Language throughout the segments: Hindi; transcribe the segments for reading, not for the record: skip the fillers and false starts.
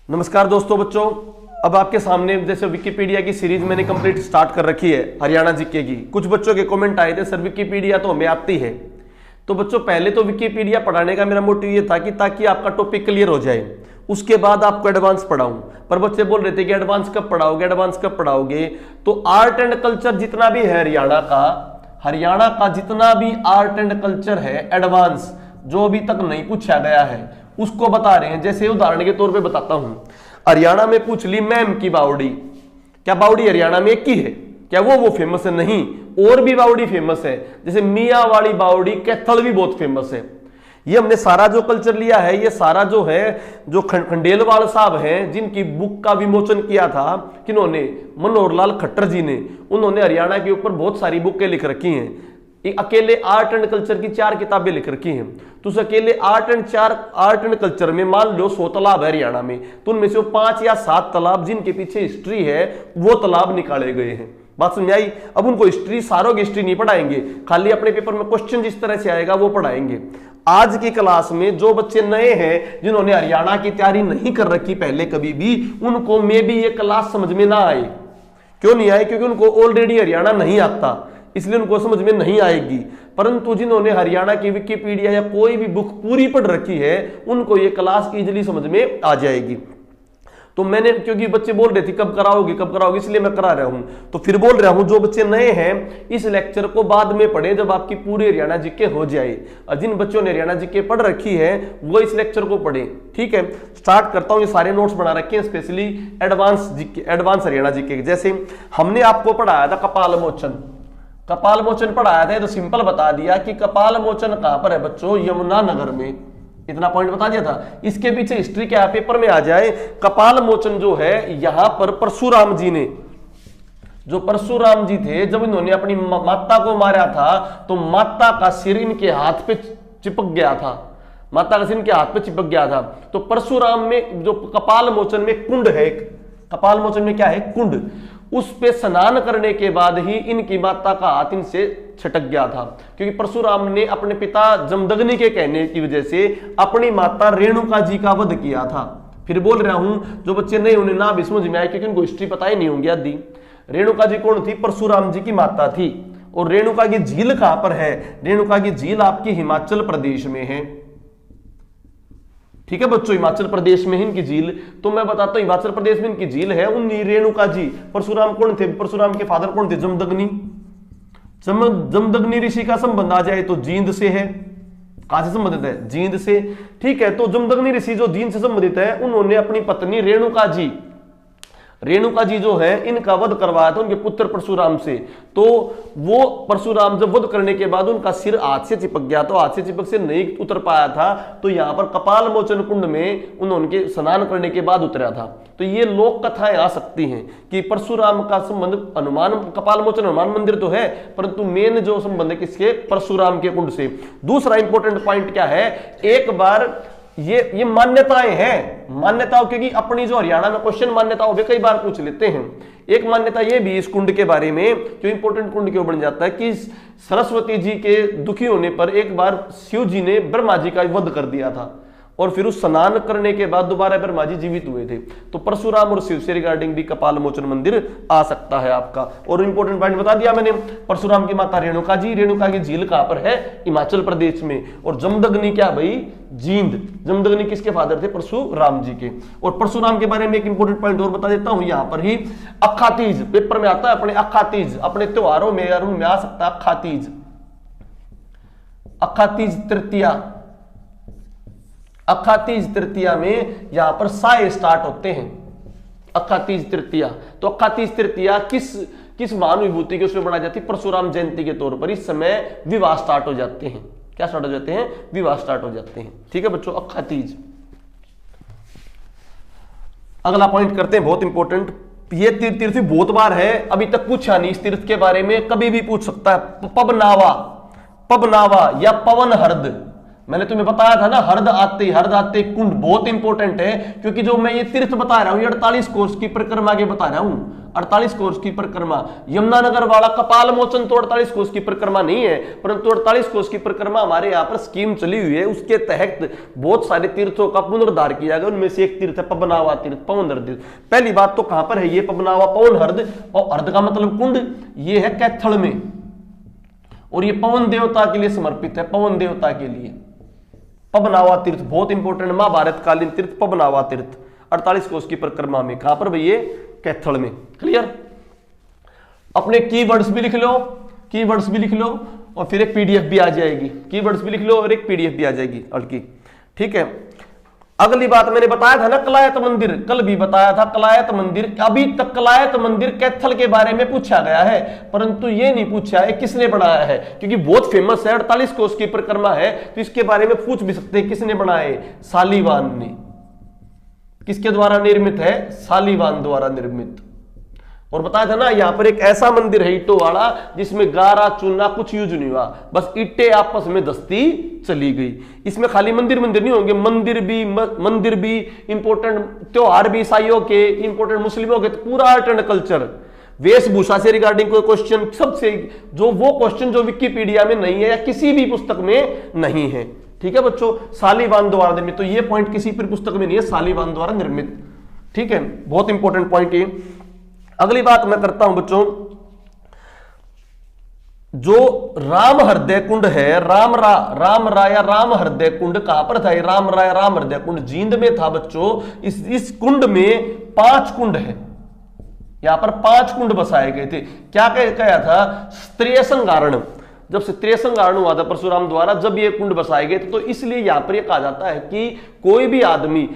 नमस्कार दोस्तों बच्चों, अब आपके सामने जैसे विकिपीडिया की सीरीज मैंने कंप्लीट स्टार्ट कर रखी है हरियाणा जीके की। कुछ बच्चों के कमेंट आए थे, सर विकिपीडिया तो हमें आती है। तो बच्चों पहले तो विकिपीडिया पढ़ाने का मेरा मोटिव ये था कि ताकि आपका टॉपिक क्लियर हो जाए, उसके बाद आपको एडवांस पढ़ाऊं। पर बच्चे बोल रहे थे कि एडवांस कब पढ़ाओगे, एडवांस कब पढ़ाओगे। तो आर्ट एंड कल्चर जितना भी है हरियाणा का जितना भी आर्ट एंड कल्चर है एडवांस, जो अभी तक नहीं पूछा गया है उसको बता रहे हैं। जैसे उदाहरण के तौर पे बताता हूं, हरियाणा में पूछ ली मैम की बावड़ी, क्या बावड़ी हरियाणा में एक ही है? क्या वो फेमस है? नहीं, और भी बावड़ी फेमस है। जैसे मियां वाली बावड़ी, कैथल भी बहुत फेमस है। ये हमने सारा जो कल्चर लिया है, ये सारा जो है, जो खंडेलवाल साहब हैं जिनकी बुक का विमोचन किया था किन्होंने, मनोहर लाल खट्टर जी ने, उन्होंने हरियाणा के ऊपर बहुत सारी बुकें लिख रखी हैं। अकेले आर्ट एंड कल्चर की 4 किताबें लिख रखी हैं। तो उस अकेले आर्ट एंड कल्चर में मान लो 100 तालाब है हरियाणा में, तो उनमें से 5 या 7 तालाब जिनके पीछे हिस्ट्री है वो तालाब निकाले गए हैं। बात समझ आई? अब उनको हिस्ट्री, सारों की हिस्ट्री नहीं पढ़ाएंगे, खाली अपने पेपर में क्वेश्चन जिस तरह से आएगा वो पढ़ाएंगे। आज की क्लास में जो बच्चे नए हैं, जिन्होंने हरियाणा की तैयारी नहीं कर रखी पहले कभी भी, उनको मे भी ये क्लास समझ में ना आए। क्यों नहीं आए? क्योंकि उनको ऑलरेडी हरियाणा नहीं आता, इसलिए उनको समझ में नहीं आएगी। परंतु जिन्होंने हरियाणा की विकिपीडिया या कोई भी बुक पूरी पढ़ रखी है, उनको ये क्लास इजीली समझ में आ जाएगी। तो मैंने, क्योंकि बच्चे बोल रहे थे कब कराओगे, इसलिए मैं करा रहा हूं। तो फिर बोल रहा हूं, जो बच्चे नए हैं इस लेक्चर को बाद में पढ़े जब आपकी पूरी हरियाणा जीके हो जाए, और जिन बच्चों ने हरियाणा जीके पढ़ रखी है वो इस लेक्चर को पढ़े। ठीक है, स्टार्ट करता हूं। ये सारे नोट्स बना रखे हैं स्पेशली एडवांस हरियाणा जीके। जैसे हमने आपको पढ़ाया था कपाल मोचन पढ़ाया था, तो सिंपल बता दिया कि कपाल मोचन कहां पर है बच्चों, यमुनानगर में। इतना पॉइंट बता दिया था। इसके पीछे हिस्ट्री क्या है, पेपर में आ जाए। कपाल मोचन जो है, यहां पर परशुराम जी ने, जो परशुराम जी थे, जब इन्होंने अपनी माता को मारा था तो माता का सिर इनके हाथ पे चिपक गया था, माता का सिर इनके हाथ पे चिपक गया था। तो परशुराम में जो कपाल मोचन में कुंड है, कपाल मोचन में क्या है, कुंड, उस पे स्नान करने के बाद ही इनकी माता का हाथ इनसे छटक गया था। क्योंकि परशुराम ने अपने पिता जमदग्नि के कहने की वजह से अपनी माता रेणुका जी का वध किया था। फिर बोल रहा हूं, जो बच्चे नहीं उन्हें ना भी समझ में आए, क्योंकि उनको हिस्ट्री पता ही नहीं होंगी आदि। रेणुका जी कौन थी? परशुराम जी की माता थी। और रेणुका की झील कहां पर है? रेणुका की झील आपकी हिमाचल प्रदेश में है। ठीक है बच्चों, हिमाचल प्रदेश में इनकी झील। तो मैं बताता हूं, हिमाचल प्रदेश में इनकी झील है। उन्हीं रेणुका जी, परशुराम कौन थे? परशुराम के फादर कौन थे? जमदग्नि। जमदग्नि ऋषि का संबंध आ जाए तो जींद से है। कहां से संबंधित है? जींद से। ठीक है, तो जमदग्नि ऋषि जो जींद से संबंधित है, उन्होंने अपनी पत्नी रेणुका जी जो है, इनका वध करवाया था उनके पुत्र परशुराम से। तो वो परशुराम जब वध करने के बाद उनका सिर हाथ से चिपक गया, तो हाथ से चिपक से नहीं उतर पाया था, तो यहां पर कपाल मोचन कुंड में उन्होंने स्नान करने के बाद उतरा था। तो ये लोक कथाएं आ सकती हैं कि परशुराम का संबंध हनुमान, कपाल मोचन हनुमान मंदिर तो है, परंतु मेन जो संबंध है किसके? परशुराम के कुंड से। दूसरा इंपॉर्टेंट पॉइंट क्या है, एक बार ये मान्यताएं हैं, मान्यताओं, क्योंकि अपनी जो हरियाणा में क्वेश्चन मान्यताओं पे कई बार पूछ लेते हैं। एक मान्यता ये भी इस कुंड के बारे में, जो इंपॉर्टेंट कुंड क्यों बन जाता है, कि सरस्वती जी के दुखी होने पर एक बार शिव जी ने ब्रह्मा जी का वध कर दिया था, और फिर उस स्नान करने के बाद दोबारा ब्रह्मा जी जीवित हुए थे। तो परशुराम और शिव से रिगार्डिंग भी कपाल मोचन मंदिर आ सकता है आपका। और इंपॉर्टेंट पॉइंट बता दिया मैंने, परशुराम की माता रेणुका जी, रेणुका की झील कहां पर है? हिमाचल प्रदेश में। और जमदग्नि क्या भाई? जींद। जमदग्नि किसके फादर थे? परशुराम जी के। और परशुराम के बारे में एक इंपॉर्टेंट पॉइंट और बता देता हूं, यहां पर ही अक्खा तीज पेपर में आता है। अपने अक्खा तीज, अपने त्योहारों में आ सकता है अक्खा तीज, अक्खा तीज तृतीया में यहां पर साए स्टार्ट होते हैं। अक्खा तीज तृतीया, तो अक्खा तीज तृतीया किस महान विभूति के उसमें बनाई जाती है? परशुराम जयंती के तौर पर। इस समय विवाह स्टार्ट हो जाते हैं। क्या स्टार्ट हो जाते हैं? विवाह स्टार्ट हो जाते हैं। ठीक है बच्चों, अक्खा तीज। अगला पॉइंट करते हैं, बहुत इंपॉर्टेंट। ये तीर्थ बहुत बार है, अभी तक पूछा नहीं इस तीर्थ के बारे में, कभी भी पूछ सकता है। पबनावा या पवन हर्द, मैंने तुम्हें बताया था ना, हर्द आते कुंड बहुत इंपॉर्टेंट है। क्योंकि जो मैं ये तीर्थ बता रहा हूं, ये 48 कोर्स की परिक्रमा के बता रहा हूं। 48 कोस की परिक्रमा। यमुनानगर वाला कपाल मोचन तो 48 कोस की परिक्रमा नहीं है, परंतु 48 कोस की परिक्रमा हमारे यहाँ पर स्कीम चली हुई है। उसके तहत बहुत सारे तीर्थों का पुनरुद्धार किया गया। उनमें से एक तीर्थ है पवनावा तीर्थ, पवन हृद। पहली बात तो कहां पर है ये पवनावा पवन हृद, और हृद का मतलब कुंड, ये है कैथल में, और ये पवन देवता के लिए समर्पित है, पवन देवता के लिए। पवनावा तीर्थ बहुत इंपॉर्टेंट, महाभारत कालीन तीर्थ पवनावा तीर्थ 48 कोस की परिक्रमा में। कहां पर भैया? कैथल में। क्लियर? अपने कीवर्ड्स भी लिख लो, कीवर्ड्स भी लिख लो, और फिर एक पीडीएफ भी आ जाएगी। कीवर्ड्स भी लिख लो और एक पीडीएफ भी आ जाएगी हल्की। ठीक है, अगली बात मैंने बताया था ना कलायत मंदिर, कल भी बताया था कलायत मंदिर। अभी तक कलायत मंदिर कैथल के बारे में पूछा गया है, परंतु ये नहीं पूछा है किसने बनाया है, क्योंकि बहुत फेमस है, 48 कोस की परिक्रमा है, तो इसके बारे में पूछ भी सकते हैं किसने बनाया है? शालीवान ने। किसके द्वारा निर्मित है? शालीवान द्वारा निर्मित। और बताया था ना यहां पर एक ऐसा मंदिर है ईंटों वाला जिसमें गारा चूना कुछ यूज नहीं हुआ, बस ईंटें आपस में दस्ती चली गई। इसमें खाली मंदिर नहीं होंगे, मंदिर भी इंपॉर्टेंट, त्योहार भी ईसाइयों के, इंपॉर्टेंट मुस्लिमों के, तो पूरा आर्ट एंड कल्चर, वेशभूषा से रिगार्डिंग कोई क्वेश्चन, सबसे जो वो क्वेश्चन जो विकिपीडिया में नहीं है या किसी भी पुस्तक में नहीं है। ठीक है बच्चों, शालीवान द्वारा निर्मित, तो ये पॉइंट किसी भी पुस्तक में नहीं है, शालीवान द्वारा निर्मित। ठीक है, बहुत इंपॉर्टेंट पॉइंट है। अगली बात मैं करता हूं बच्चों, जो राम हृदय कुंड है, राम राया राम हृदय कुंड कहां पर था? राम राया राम हृदय कुंड जींद में था बच्चों। इस कुंड में 5 कुंड है, यहां पर 5 कुंड बसाए गए थे। क्या कहा था? स्त्रीय संगारण, जब क्षत्रिय संगारण हुआ था परशुराम द्वारा, जब ये कुंड बसाए गए थे, तो इसलिए यहां पर यह कहा जाता है कि कोई भी आदमी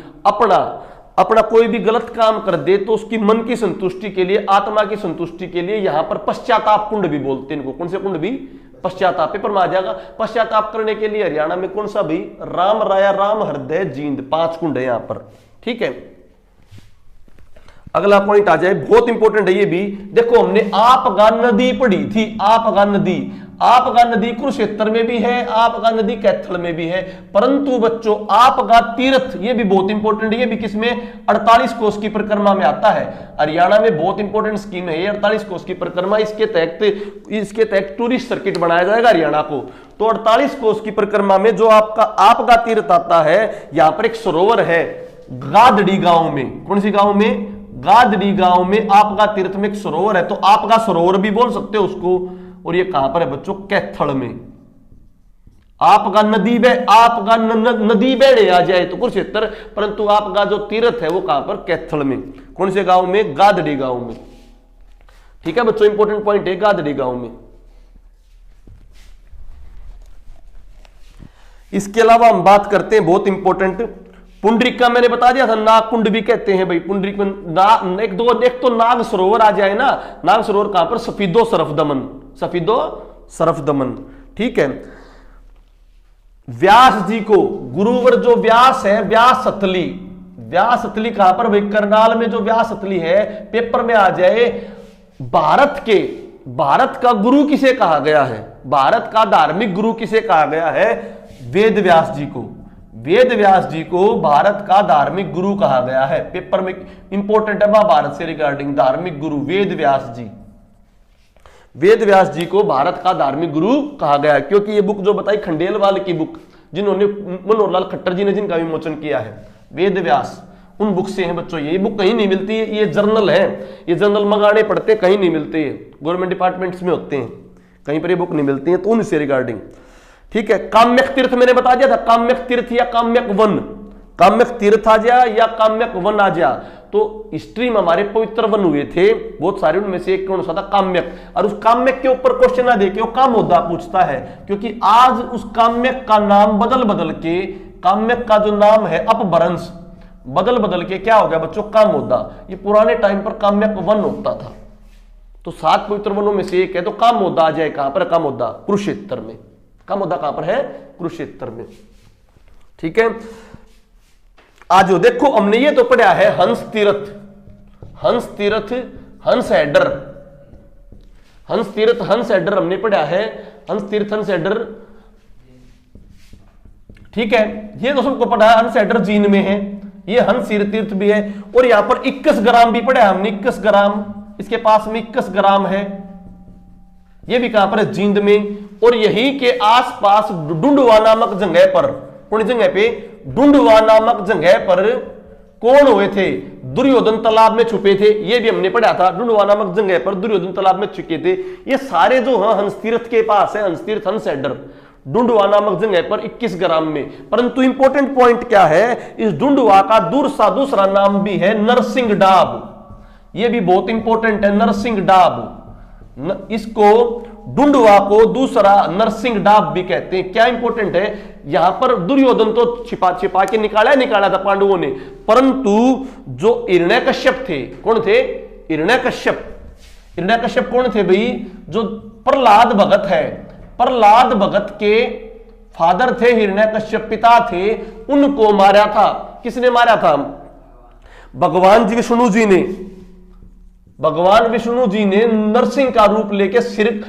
अपना कोई भी गलत काम कर दे तो उसकी मन की संतुष्टि के लिए, आत्मा की संतुष्टि के लिए यहां पर पश्चाताप कुंड भी बोलते हैं इनको। कौन से कुंड भी? पश्चाताप। पेपर में आ जाएगा। पश्चाताप करने के लिए हरियाणा में कौन सा भी? राम राया राम हृदय जींद, 5 कुंड है यहां पर। ठीक है, अगला पॉइंट आ जाए, बहुत इंपॉर्टेंट है ये भी। देखो हमने आपगा नदी पढ़ी थी, आपगा नदी कुरुक्षेत्र में भी है, आपगा नदी कैथल में भी है, परंतु बच्चों आपगा तीर्थ ये भी बहुत इंपॉर्टेंट है। ये भी किसमें? 48 कोस की परिक्रमा में आता है। हरियाणा में बहुत इंपॉर्टेंट स्कीम है ये 48 कोस की परिक्रमा। इसके तहत टूरिस्ट सर्किट बनाया जाएगा हरियाणा को। तो 48 कोस की परिक्रमा में जो आपका आपगा तीर्थ आता है, यहां पर एक सरोवर है गादड़ी गांव में। कौन सी गांव में? गादड़ी गांव में आपगा तीर्थ में एक सरोवर है, तो आपगा सरोवर भी बोल सकते हो उसको। और ये कहां पर है बच्चों? कैथल में। आपगा नदी बहने आ जाए तो कुरुक्षेत्र, परंतु आपका जो तीर्थ है वो कहां पर? कैथल में। कौन से गांव में? गादड़ी गांव में। ठीक है बच्चों, इंपॉर्टेंट पॉइंट है गादड़ी गांव में। इसके अलावा हम बात करते हैं बहुत इंपॉर्टेंट, पुंडरीक का मैंने बता दिया था, नाग कुंड भी कहते हैं भाई पुंडरीक में। एक तो नाग सरोवर आ जाए ना, नाग सरोवर कहां पर? सफीदो सरफ दमन। ठीक है, व्यास जी को गुरुवर जो व्यास है, व्यास सतली कहां पर भाई? करनाल में जो व्यास सतली है, पेपर में आ जाए। भारत का गुरु किसे कहा गया है? भारत का धार्मिक गुरु किसे कहा गया है? वेद व्यास जी को भारत का धार्मिक गुरु कहा गया है। पेपर में इंपॉर्टेंट है महाभारत से रिगार्डिंग, धार्मिक गुरु वेद व्यास जी को भारत का धार्मिक गुरु कहा गया है, क्योंकि ये बुक जो बताई खंडेलवाल की बुक, जिन्होंने मनोहर लाल खट्टर जी ने जिनका विमोचन किया है, वेद व्यास, उन बुक से है बच्चों। ये बुक कहीं नहीं मिलती है, ये जर्नल है, ये जर्नल मंगाने पड़ते, कहीं नहीं मिलते है, गवर्नमेंट डिपार्टमेंट्स में होते हैं, कहीं पर ये बुक नहीं मिलती है, तो उनसे रिगार्डिंग। ठीक है, काम्यक तीर्थ मैंने बता दिया था, काम्यक तीर्थ या काम्यक वन, काम्यक तीर्थ आ जा या काम्यक वन आ जा। तो हिस्ट्री में हमारे पवित्र वन हुए थे बहुत सारे, उनमें से एक कौन सा था? काम्यक। और उस काम्यक के ऊपर क्वेश्चन ना देके वो कामोदा पूछता है, क्योंकि आज उस काम्यक का नाम बदल के, काम्यक का जो नाम है अपभ्रंश बदल के क्या हो गया बच्चों? कामोदा। ये पुराने टाइम पर काम्यक वन होता था, तो 7 पवित्र वनों में से एक है, तो कामोदा आ जाए। कहां पर? कामोदा कुरुक्षेत्र में। कामोदा कहां पर है? कुरुक्षेत्र में। ठीक है, आज देखो हमने ये तो पढ़ा है हंस तीर्थ, हंस हेडर हमने पढ़ा है, हंस तीर्थ हंस हेडर। ठीक है, ये तो सबको पढ़ा है, हंस हेडर जीन में है, ये हंस तीर्थ भी है। और यहां पर 21 ग्राम भी पढ़ा है हमने, 21 इसके पास में 21 ग्राम है। ये भी कहां पर है? जींद में। और यही के आसपास डुंडवा नामक जगह पर, कौन जगह पे? डुंडवा नामक जगह पर कौन हुए थे? दुर्योधन तालाब में छुपे थे। ये भी हमने पढ़ा था, डुंडवा नामक जगह पर दुर्योधन तालाब में छुपे थे। ये सारे जो है हंस तीर्थ के पास है, हंस तीर्थ, हंस हेडर, डुंडवा नामक जगह पर 21 ग्राम में। परंतु इंपॉर्टेंट पॉइंट क्या है, इस डुंडवा का दूसरा नाम भी है नरसिंह डाब। यह भी बहुत इंपॉर्टेंट है, नरसिंह डाब। इसको डुंडवा को दूसरा नरसिंह डाब भी कहते हैं। क्या इंपॉर्टेंट है, यहां पर दुर्योधन तो छिपा के निकाला था पांडवों ने, परंतु जो हिरण्यकश्यप थे, कौन थे? हिरण्यकश्यप कौन थे भाई? जो प्रहलाद भगत है, प्रहलाद भगत के फादर थे, हिरण्यकश्यप पिता थे, उनको मारा था। किसने मारा था? भगवान विष्णु जी ने। भगवान विष्णु जी ने नरसिंह का रूप लेके सिर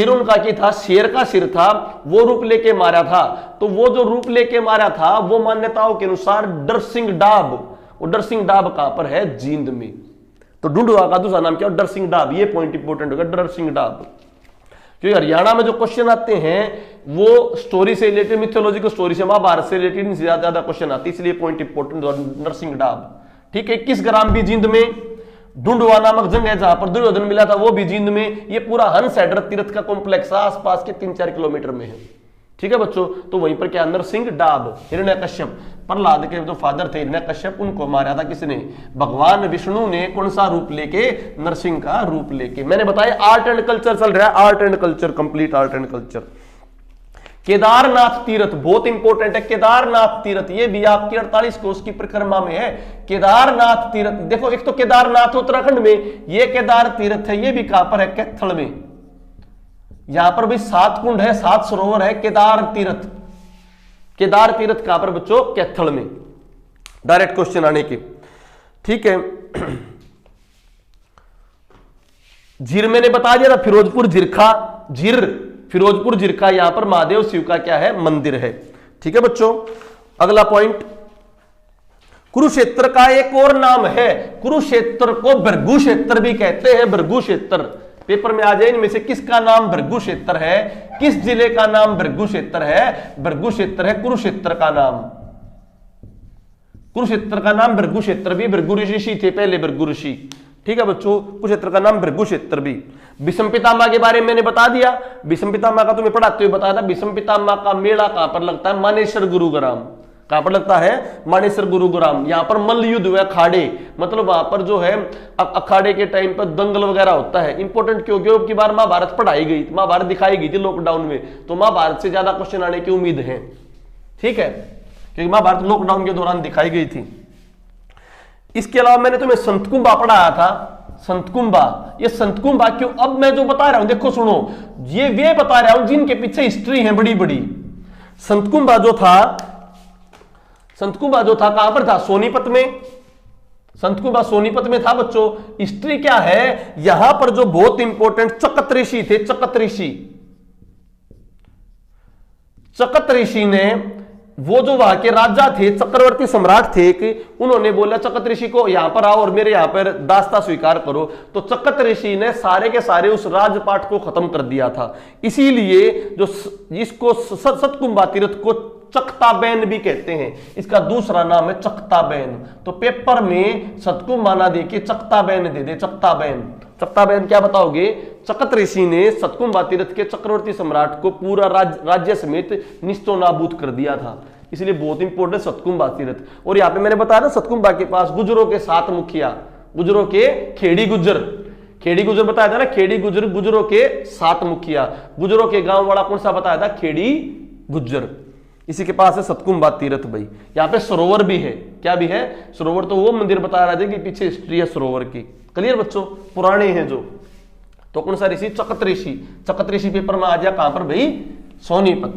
उनका क्या था? शेर का सिर था, वो रूप लेके मारा था। तो वो जो रूप लेके मारा था, वो मान्यताओं के अनुसार नरसिंह डाब। वो नरसिंह डाब कहां पर है? जींद में। तो डुंडवा का दूसरा नाम क्या? नरसिंह डाब। ये पॉइंट इंपॉर्टेंट होगा, नरसिंह डाब। क्योंकि हरियाणा में जो क्वेश्चन आते हैं वो स्टोरी से रिलेटेड, मिथोलॉजिकल स्टोरी से, महाभारत से रिलेटेड ज्यादा क्वेश्चन आते हैं, इसलिए पॉइंट इंपॉर्टेंट नरसिंह डाब। ठीक है, 21 ग्राम भी जींद में। डुंडवा नामक जगह जहां पर दुर्योधन मिला था वो भी जींद में। ये पूरा हंस हेडर तीर्थ का कॉम्प्लेक्स आसपास के 3-4 किलोमीटर में है। ठीक है बच्चों, तो वहीं पर क्या? नरसिंह डाब। हिरण्यकश्यप, प्रहलाद के जो फादर थे हिरण्यकश्यप, उनको मारा था किसने? भगवान विष्णु ने। कौन सा रूप लेके? नरसिंह का रूप लेके। मैंने बताया आर्ट एंड कल्चर चल रहा है, art and culture, complete art and culture. Kedarnath तीर्थ बहुत इंपॉर्टेंट है। केदारनाथ तीर्थ ये भी आपकी 48 कोष की परिक्रमा में है। केदारनाथ तीर्थ देखो, एक तो केदारनाथ उत्तराखंड में, ये केदार तीर्थ है, ये भी कहां पर है? कैथल में। यहां पर भी 7 कुंड है, 7 सरोवर है। केदार तीर्थ, केदार तीर्थ कहां पर बच्चों? कैथल में। डायरेक्ट क्वेश्चन आने की। ठीक है, झीर मैंने बता दिया था, फिरोजपुर झिरखा, झीर फिरोजपुर झिरखा, यहां पर महादेव शिव का क्या है? मंदिर है। ठीक है बच्चों, अगला पॉइंट, कुरुक्षेत्र का एक और नाम है। कुरुक्षेत्र को भृगु क्षेत्र भी कहते हैं। भृगु क्षेत्र पेपर में आ जाए, इनमें से किसका नाम भृगु क्षेत्र है? किस जिले का नाम भृगु क्षेत्र है? भृगु क्षेत्र है कुरुक्षेत्र का नाम। कुरुक्षेत्र का नाम भृगु क्षेत्र भी, भृगु ऋषि थे पहले, भृगु ऋषि। ठीक है बच्चों, कुरुक्षेत्र का नाम भृगु क्षेत्र भी। भीष्म पितामह के बारे में मैंने बता दिया। भीष्म पितामह का तुम्हें पढ़ाते हुए बताया था। भीष्म पितामह का मेला कहां पर लगता है? मानेसर गुरुग्राम। कहां पर लगता है? मानेसर गुरुग्राम। यहां पर मल्ल युद्ध हुआ, अखाड़े, मतलब वहां पर जो है अखाड़े के टाइम पर दंगल वगैरह होता है। इंपॉर्टेंट क्योंकि अब की बार महाभारत पढ़ाई गई, महाभारत दिखाई गई थी लॉकडाउन में, तो महाभारत से ज्यादा क्वेश्चन आने की उम्मीद है। ठीक है, क्योंकि महाभारत लॉकडाउन के दौरान दिखाई गई थी। इसके अलावा मैंने तुम्हें संतकुंभा पढ़ाया था। संतकुंभा, ये संतकुंभा क्यों? अब मैं जो बता रहा हूं देखो सुनो, ये वे बता रहा हूं जिनके पीछे हिस्ट्री है बड़ी बड़ी। संतकुंभा जो था, संतकुंभा जो था कहां पर था? सोनीपत में। संतकुंभा सोनीपत में था बच्चों। हिस्ट्री क्या है? यहां पर जो बहुत इंपॉर्टेंट चकत ऋषि थे, चकत ऋषि, चकत ऋषि ने, वो जो वहां के राजा थे, चक्रवर्ती सम्राट थे, कि उन्होंने बोला चकत ऋषि को यहां पर आओ और मेरे यहां पर दास्ता स्वीकार करो। तो चकत ऋषि ने सारे के सारे उस राजपाट को खत्म कर दिया था। इसीलिए जो इसको सतकुंभा तीर्थ को चकताबैन भी कहते हैं। इसका दूसरा नाम है चकताबैन। तो पेपर में सतकुंभा ना दे के चकताबैन दे दे, चकताबैन। चकताबैन क्या बताओगे? चकत ऋषि ने सतकुंभा तीर्थ के चक्रवर्ती सम्राट को पूरा राज्य समेत निस्तो नाबूद कर दिया था। इसलिए बहुत इंपॉर्टेंट सतकुंभा तीर्थ। और यहां पे मैंने बताया ना, सतकुंभा के पास गुजरों के 7 मुखिया, गुजरों के खेड़ी गुजर, खेड़ी गुजर बताया था ना, खेड़ी गुजर, गुजरों के 7 मुखिया। गुजरों के गांव वाला कौन सा बताया था? खेड़ी गुजर। इसी के पास है सतकुंभा तीर्थ भाई। यहाँ पे सरोवर भी है। क्या भी है? सरोवर। तो वो मंदिर बता रहा था कि पीछे हिस्ट्री है सरोवर की। क्लियर बच्चों? पुराने हैं जो। तो कौन सा ऋषि? चकत ऋषि। चकत ऋषि पेपर में आ गया कहां पर भाई? सोनीपत।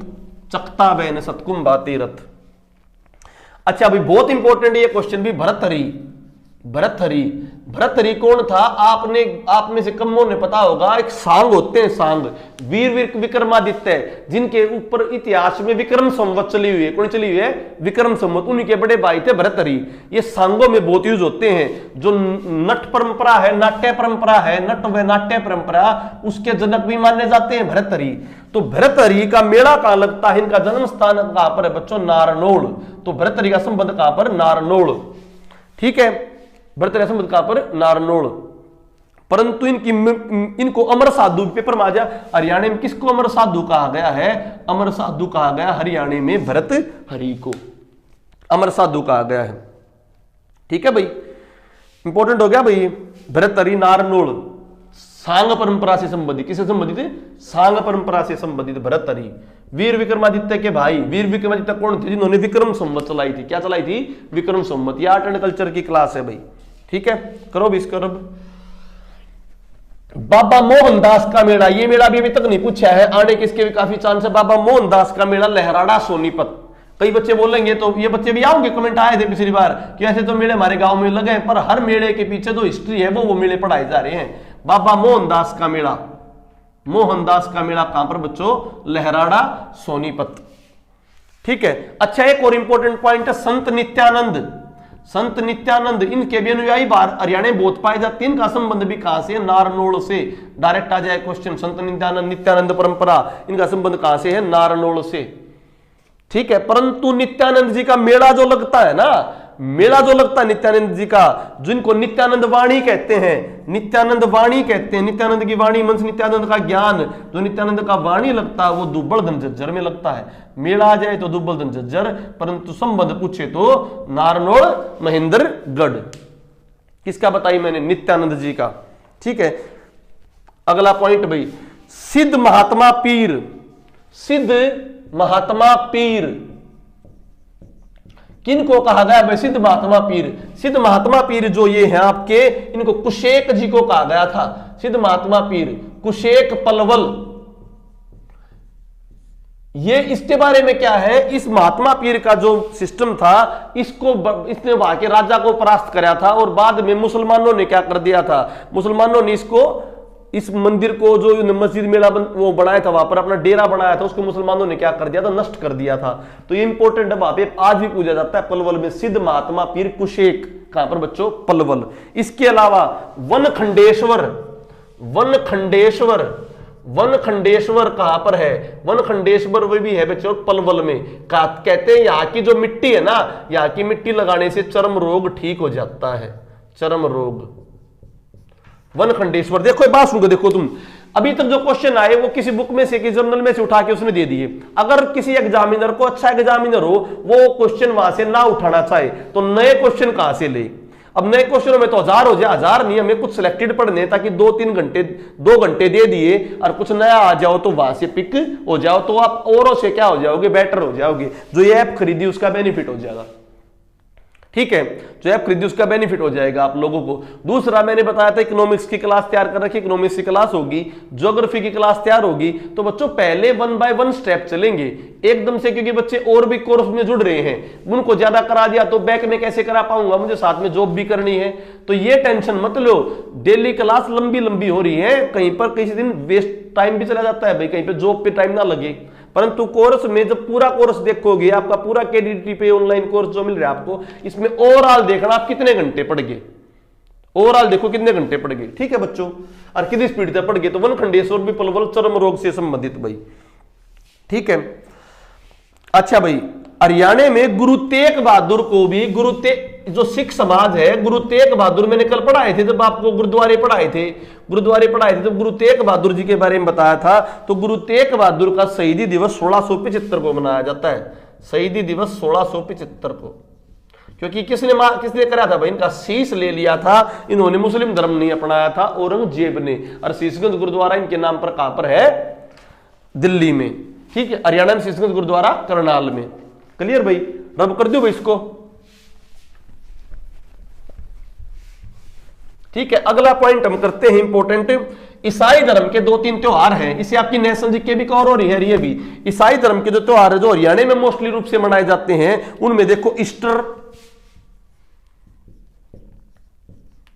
चकताबैन, सतकुंभा तीर्थ। अच्छा अभी बहुत इंपॉर्टेंट ये क्वेश्चन भी, भरतहरि। भर्तहरि। भर्तहरि कौन था? आप में से कमों ने पता होगा, एक सांग होते हैं, सांग, वीर विक्रमादित्य, जिनके ऊपर इतिहास में विक्रम संवत चली हुई है। कौन चली हुई है? विक्रम संवत। उन्हीं के बड़े भाई थे भर्तहरि। ये सांगों में बहुत यूज होते हैं। जो नट परंपरा है, नाट्य परंपरा है, नट व नाट्य परंपरा, उसके जनक भी माने जाते हैं भर्तहरि। तो भर्तहरि का मेला कहां लगता है? इनका जन्म स्थान कहां पर है बच्चों? नारनौल। तो भर्तहरि का संबंध कहां पर? नारनौल। ठीक है, भर्तहरि संबंध कहां पर? नारनौल। परंतु इनको अमर साधु, पेपर में आ जा, हरियाणा में किसको अमर साधु कहा गया है? अमर साधु कहा गया हरियाणा में भर्तहरि को अमर साधु कहा गया है। ठीक है भाई, इंपॉर्टेंट हो गया भाई। भर्तहरि नारनौल, सांग परंपरा से संबंधित। किससे संबंधित है? सांग परंपरा से संबंधित भर्तहरि। वीर विक्रमादित्य के भाई। वीर विक्रमादित्य कौन थे? जिन्होंने विक्रम संवत चलाई थी। क्या चलाई थी? विक्रम संवत। यह आर्ट एंड कल्चर की क्लास है भाई। ठीक है, करो भी इसका। बाबा मोहनदास का मेला, ये मेला भी अभी तक नहीं पूछा है, आने के इसके भी काफी चांस है। बाबा मोहनदास का मेला लहराड़ा सोनीपत। कई बच्चे बोलेंगे, तो ये बच्चे भी आओगे, कमेंट आए थे पिछली बार कि ऐसे तो मेले हमारे गांव में लगे हैं, पर हर मेले के पीछे जो हिस्ट्री है वो मेले पढ़ाए जा रहे हैं। बाबा मोहनदास का मेला, मोहनदास का मेला कहां पर बच्चों? लहराड़ा सोनीपत। ठीक है, अच्छा एक और इंपॉर्टेंट पॉइंट है संत नित्यानंद। संत नित्यानंद, इनके भी अनुयायी बाहर हरियाणा में बहुत पाए जाते हैं। इनका संबंध भी कहां से? नारनौल से। डायरेक्ट आ जाए क्वेश्चन, संत नित्यानंद परंपरा, इनका संबंध कहां से है? नारनौल से। ठीक है, परंतु नित्यानंद जी का मेला जो लगता है ना, मेला जो लगता है नित्यानंद जी का, जिनको नित्यानंद वाणी कहते हैं, नित्यानंद वाणी कहते हैं, नित्यानंद की वाणी मन से नित्यानंद का ज्ञान, जो नित्यानंद का वाणी लगता है वो दुब्बलधन झज्जर में लगता है। मेला आ जाए तो दुब्बलधन झज्जर, परंतु संबंध पूछे तो नारनौल महेंद्रगढ़। किसका बताई मैंने? नित्यानंद जी का। ठीक है, अगला पॉइंट भाई, सिद्ध महात्मा पीर। सिद्ध महात्मा पीर किनको कहा गया भाई? सिद्ध महात्मा पीर। सिद्ध महात्मा पीर जो ये हैं आपके, इनको कुशेक जी को कहा गया था। सिद्ध महात्मा पीर कुशेक पलवल। ये इसके बारे में क्या है? इस महात्मा पीर का जो सिस्टम था, इसने वहां के राजा को परास्त कराया था, और बाद में मुसलमानों ने क्या कर दिया था? मुसलमानों ने इस मंदिर को, जो मस्जिद मेला वो बनाया था, वहां पर अपना डेरा बनाया था, उसको मुसलमानों ने क्या कर दिया था? नष्ट कर दिया था। तो ये इंपॉर्टेंट है, वहां पे आज भी पूजा जाता है पलवल में, सिद्ध महात्मा पीर कुशेक। कहां पर बच्चों? पलवल। इसके अलावा वनखंडेश्वर, वनखंडेश्वर, वनखंडेश्वर कहां पर है? वनखंडेश्वर वो भी है बच्चों पलवल में। कहते हैं यहां की जो मिट्टी है ना, यहां की मिट्टी लगाने से चर्म रोग ठीक हो जाता है। चर्म रोग, वनखंडेश्वर। देखो बात सुनो, देखो तुम अभी तक जो क्वेश्चन आए वो किसी बुक में से, किसी जर्नल में से उठा के उसने दे दिए। अगर किसी एग्जामिनर को, अच्छा एग्जामिनर हो, वो क्वेश्चन वहां से ना उठाना चाहे तो नए क्वेश्चन कहां से ले? अब नए क्वेश्चनों में तो 1000 हो जाए, 1000 नहीं, हमें कुछ सिलेक्टेड पढ़ने, ताकि 2-3 घंटे 2 घंटे दे दिए और कुछ नया आ जाओ तो वहां से पिक हो जाओ, तो आप औरों से क्या हो जाओगे? बेटर हो जाओगे। जो ये ऐप खरीदी उसका बेनिफिट हो जाएगा। ठीक है, जो ऐप खरीदी उसका बेनिफिट हो जाएगा आप लोगों को। दूसरा मैंने बताया था इकोनॉमिक्स की क्लास तैयार कर रखी, इकोनॉमिक्स की क्लास होगी, ज्योग्राफी की क्लास तैयार होगी। तो बच्चों पहले 1 बाय 1 स्टेप चलेंगे एकदम से, क्योंकि बच्चे और भी कोर्स में जुड़ रहे हैं। उनको ज्यादा करा दिया तो बैक में कैसे करा पाऊंगा, मुझे साथ में जॉब भी करनी है। तो ये टेंशन मत लो, डेली क्लास लंबी लंबी हो रही है, कहीं पर किसी दिन वेस्ट टाइम भी चला जाता है भाई, कहीं पे जॉब पे टाइम ना लगे। परंतु कोर्स में जब पूरा कोर्स देखोगे, आपका पूरा केडीटी पे ऑनलाइन कोर्स जो मिल रहा है आपको, इसमें ओवरऑल देखना आप कितने घंटे पढ़ गए, ओवरऑल देखो कितने घंटे पढ़ गए। ठीक है बच्चों, और कितनी स्पीड से पढ़ गए। तो वनखंडेश्वर भी पलवल चर्म रोग से संबंधित भाई। ठीक है, अच्छा भाई, हरियाणा में गुरु तेग बहादुर को भी, जो सिख समाज है, गुरु तेग बहादुर मैंने कल पढ़ाए थे, जब आपको गुरुद्वारे पढ़ाए थे, तो गुरु तेग बहादुर जी के बारे में बताया था। तो गुरु तेग बहादुर का शहीदी दिवस 1675 को मनाया जाता है। शहीदी दिवस 1675 को, क्योंकि किसने कराया था भाई? इनका शीश ले लिया था इन्होंने, मुस्लिम धर्म नहीं अपनाया था औरंगजेब ने। और शीशगंज गुरुद्वारा इनके नाम पर कहां पर है? दिल्ली में। ठीक है, हरियाणा में शीशगंज गुरुद्वारा करनाल में। क्लियर भाई? रब कर दो भाई इसको। ठीक है, अगला पॉइंट हम करते हैं इंपॉर्टेंट। ईसाई धर्म के 2-3 त्योहार हैं, इसे आपकी नेशनल जीके भी कवर हो रही है। ये भी ईसाई धर्म के जो त्योहार है, जो हरियाणा में मोस्टली रूप से मनाए जाते हैं, उनमें देखो ईस्टर,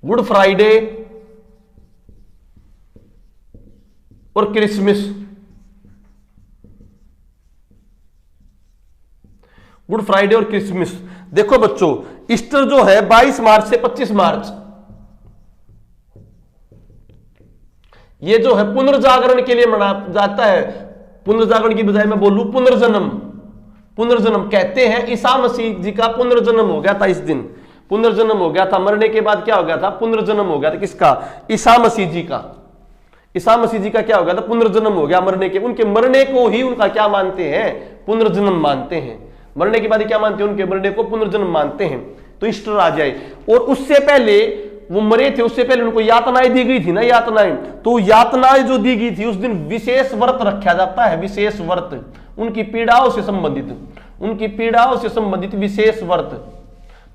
गुड फ्राइडे और क्रिसमस। गुड फ्राइडे और क्रिसमस। देखो बच्चों, ईस्टर जो है 22 मार्च से 25 मार्च, ये जो है पुनर्जागरण के लिए मनाया जाता है। पुनर्जागरण की बजाय मैं बोलूं पुनर्जन्म। पुनर्जन्म कहते हैं ईसा मसीह जी का पुनर्जन्म हो गया था इस दिन। पुनर्जन्म हो गया था, मरने के बाद क्या हो गया था? पुनर्जन्म हो गया था। किसका? ईसा मसीह जी का। ईसा मसीह जी का क्या हो गया था? पुनर्जन्म हो गया। मरने के, उनके मरने को ही उनका क्या मानते हैं? पुनर्जन्म मानते हैं। मरने के बाद क्या मानते हैं? उनके मरने को पुनर्जन्म मानते हैं। तो ईस्टर आ जाए। और उससे पहले वो मरे थे, उससे पहले उनको यातनाएं दी गई थी ना, यातनाएं। तो यातनाएं जो दी गई थी उस दिन विशेष व्रत रखा जाता है। विशेष व्रत, उनकी पीड़ाओं से संबंधित, उनकी पीड़ाओं से संबंधित विशेष व्रत।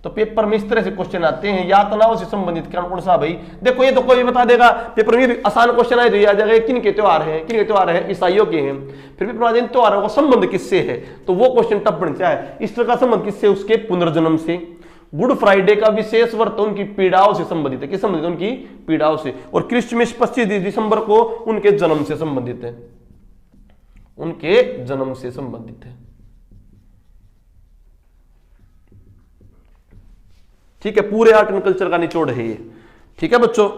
तो पेपर में इस तरह से क्वेश्चन आते हैं, यातनाओं से संबंधित कौन सा भाई? देखो ये तो कोई बता देगा, पेपर में भी आसान क्वेश्चन आए तो ये आ जाएगा किन के त्योहार हैं, किन के त्योहार हैं? ईसाइयों के हैं। फिर भी इन त्योहारों का संबंध किससे है? तो वो क्वेश्चन टफ बनता है। ईस्टर का संबंध किससे? उसके पुनर्जन्म से। गुड फ्राइडे का विशेष व्रत उनकी पीड़ाओं से संबंधित है। किस संबंधित? उनकी पीड़ाओं से। और क्रिसमस 25 दिसंबर को उनके जन्म से संबंधित है, उनके जन्म से संबंधित है। ठीक है, पूरे आर्ट एंड कल्चर का निचोड़ है ये। ठीक है बच्चों,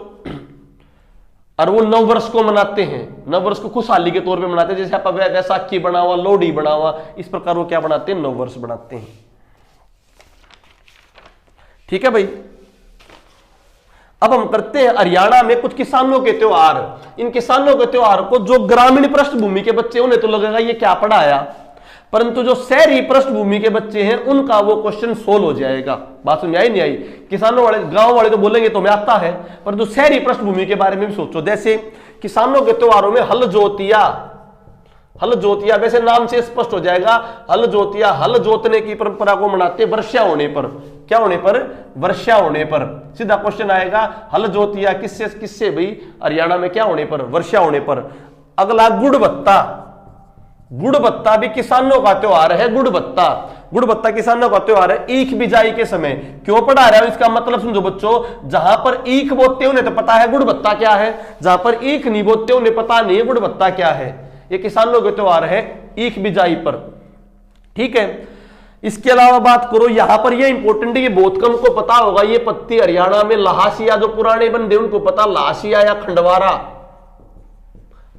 और वो नव वर्ष को मनाते हैं। नव वर्ष को खुशहाली के तौर पे मनाते हैं। जैसे आप वैसाखी बनावा, लोहड़ी बनावा, इस प्रकार वो क्या बनाते हैं? नव वर्ष बनाते हैं। ठीक है भाई, अब हम करते हैं हरियाणा में कुछ किसानों के त्योहार। इन किसानों के त्योहार को जो ग्रामीण पृष्ठभूमि के बच्चे, उन्हें तो लगेगा ये क्या पढ़ाया, परंतु जो शहरी पृष्ठभूमि के बच्चे हैं उनका वो क्वेश्चन सोल्व हो जाएगा। बात समझ आई नहीं आई? किसानों वाले, गांव वाले तो बोलेंगे तो हमें आता है, परंतु शहरी पृष्ठभूमि के बारे में भी सोचो। जैसे किसानों के त्योहारों में हल जोतिया, हल जोतिया वैसे नाम से स्पष्ट हो जाएगा। हल जोतिया, हल जोतने की परंपरा को मनाते वर्षा होने पर। क्या होने पर? वर्षा होने पर। सीधा क्वेश्चन आएगा, हल जोतिया किससे? किससे भाई? हरियाणा में क्या होने पर? वर्षा होने पर। अगला गुड़ बत्ता। गुड़ बत्ता भी किसानों का त्योहार है। गुड़ बत्ता, गुड़ बत्ता किसानों का त्योहार है। ईख बिजाई के समय। क्यों पढ़ा रहा है इसका मतलब समझो बच्चों। जहां पर ईख बोते उन्हें तो पता है गुड़ बत्ता क्या है, जहां पर ईख नहीं बोते उन्हें पता नहीं है गुड़ बत्ता क्या है। ये किसानों के त्योहार है ईख बिजाई पर। ठीक है, इसके अलावा बात करो, यहां पर ये इंपॉर्टेंट है, ये बहुत कम को पता होगा। ये पत्ती हरियाणा में लहासिया, जो पुराने बंदे उनको पता, लहासिया या खंडवारा,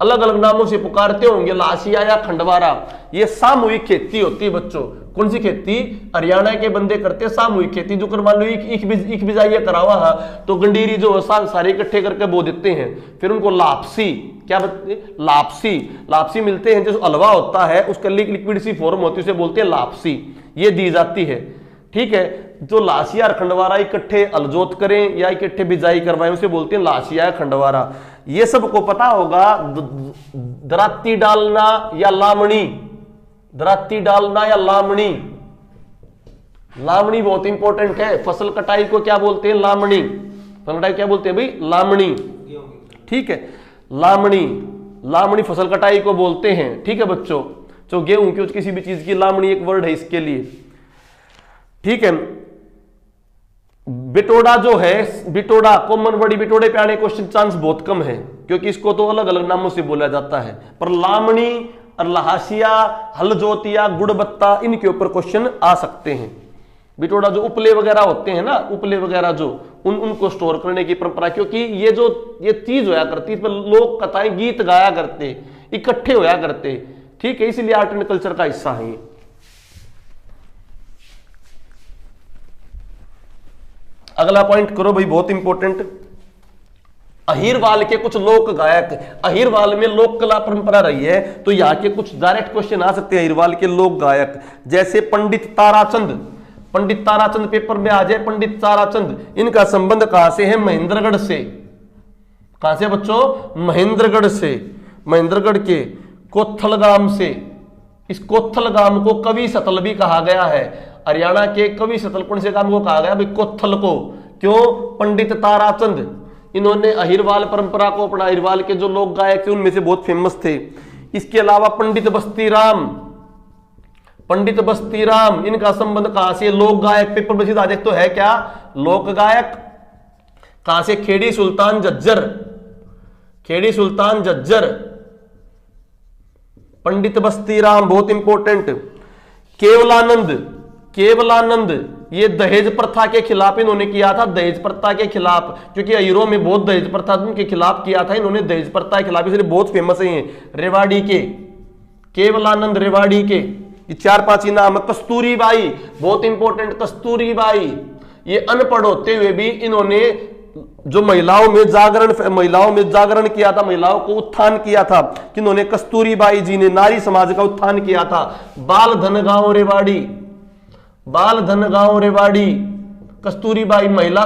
अलग अलग नामों से पुकारते होंगे, लासिया या खंडवारा। ये सामूहिक खेती होती है बच्चों। कौन सी खेती? हरियाणा के बंदे करते सामूहिक खेती। जो कर मान लो ईख बिजाइया करावा तो गंडीरी जो सारे इकट्ठे करके बो देते हैं। फिर उनको लापसी, क्या लापसी, लापसी मिलते हैं। जो हलवा होता है उसका लिक्विड सी फॉर्म होती है, उसे बोलते हैं लापसी। ये दी जाती है। ठीक है, जो लासिया और खंडवारा इकट्ठे अलजोत करें या इकट्ठे बिजाई करवाएं उसे बोलते हैं लासिया या खंडवारा। ये सबको पता होगा। दराती डालना या लामणी, दराती डालना या लामणी। लामणी बहुत इंपॉर्टेंट है। फसल कटाई को क्या बोलते हैं? लामणी। फसल कटाई क्या बोलते हैं भाई? लामणी। ठीक है, लामणी, लामणी फसल कटाई को बोलते हैं। ठीक है बच्चों, जो गेहूं की किसी भी चीज की लामणी एक वर्ड है इसके लिए। ठीक है, बिटोड़ा जो है, बिटोड़ा कॉमन वर्ड, बिटोड़े पे आने क्वेश्चन चांस बहुत कम है क्योंकि इसको तो अलग अलग नामों से बोला जाता है। पर लामणी और लहासिया, हलजोतिया, गुड़बत्ता, इनके ऊपर क्वेश्चन आ सकते हैं। बिटोड़ा जो उपले वगैरह होते हैं ना, उपले वगैरह जो उनको स्टोर करने की परंपरा, क्योंकि ये चीज होया करती, इस पर लोग कथाएं गीत गाया करते, इकट्ठे होया करते। ठीक है, इसलिए आर्ट एंड कल्चर का हिस्सा है ये। अगला पॉइंट करो भाई, बहुत इंपॉर्टेंट। अहिरवाल के कुछ लोक गायक। अहिरवाल में लोक कला परंपरा रही है, तो यहां के कुछ डायरेक्ट क्वेश्चन आ सकते हैं। अहिरवाल के लोक गायक जैसे पंडित ताराचंद। पंडित ताराचंद पेपर में आ जाए। पंडित ताराचंद, इनका संबंध कहां से है? महेंद्रगढ़ से। कहां से बच्चों? महेंद्रगढ़ से। महेंद्रगढ़ के कोथल गांव से। इस कोथल गांव को कवि सतल भी कहा गया है। हरियाणा के कवि सतल कौन से गांव को कहा गया भाई? कोथल को। क्यों? पंडित ताराचंद, इन्होंने अहिरवाल परंपरा को अपना, अहिरवाल के जो लोक गायक थे उनमें से बहुत फेमस थे। इसके अलावा पंडित बस्तीराम, पंडित बस्तीराम, इनका संबंध कहां से? लोक गायक। पेपर में सीधा देख तो है क्या? लोक गायक। कहां से? खेड़ी सुल्तान झज्जर, खेड़ी सुल्तान झज्जर। पंडित बस्तीराम, बहुत इंपॉर्टेंट। केवलानंद, केवलानंद, ये दहेज प्रथा के खिलाफ इन्होंने किया था, दहेज प्रथा के खिलाफ, क्योंकि अहीरों में बहुत दहेज प्रथा उनके खिलाफ किया था इन्होंने, दहेज प्रथा के खिलाफ, इसलिए बहुत फेमस है ये। रेवाड़ी के, केवलानंद रेवाड़ी के, ये 4-5 ही नाम है। कस्तूरीबाई, बहुत इंपॉर्टेंट, कस्तूरीबाई, ये अनपढ़ होते हुए भी इन्होंने जो महिलाओं में जागरण किया था, महिलाओं को उत्थान किया था, कि इन्होंने कस्तूरीबाई जी ने नारी समाज का उत्थान किया था। बाल धनगांव रेवाड़ी, बाल धनगांव रेवाड़ी, कस्तूरीबाई, महिला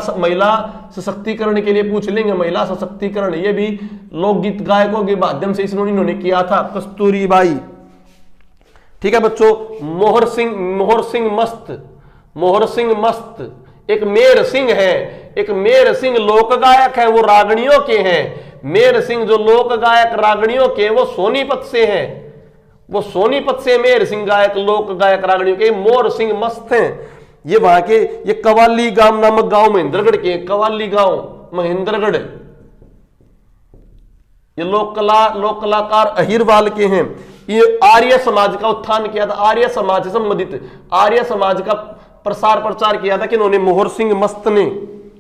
सशक्तिकरण के लिए पूछ लेंगे, महिला सशक्तिकरण, ये भी लोकगीत गायकों के माध्यम से इन्होंने किया था, कस्तूरीबाई। ठीक है बच्चों। मोहर सिंह मस्त, मोहर सिंह मस्त, एक मेर सिंह है, एक मेर सिंह लोक गायक है, वो रागणियों के हैं। मेर सिंह जो लोक गायक रागणियों के, वो सोनीपत से हैं, वो सोनीपत से मेर सिंह गायक, लोक गायक रागणियों के। मोहर सिंह मस्त हैं, ये वहां के, ये कवाली गांव नामक गांव महेंद्रगढ़ के, कवाली गांव महेंद्रगढ़, ये लोक कलाकार अहिरवाल के हैं। ये आर्य समाज का उत्थान किया था, आर्य समाज से संबंधित, आर्य समाज का प्रसार प्रचार किया था कि इन्होंने, मोहर सिंह मस्त ने।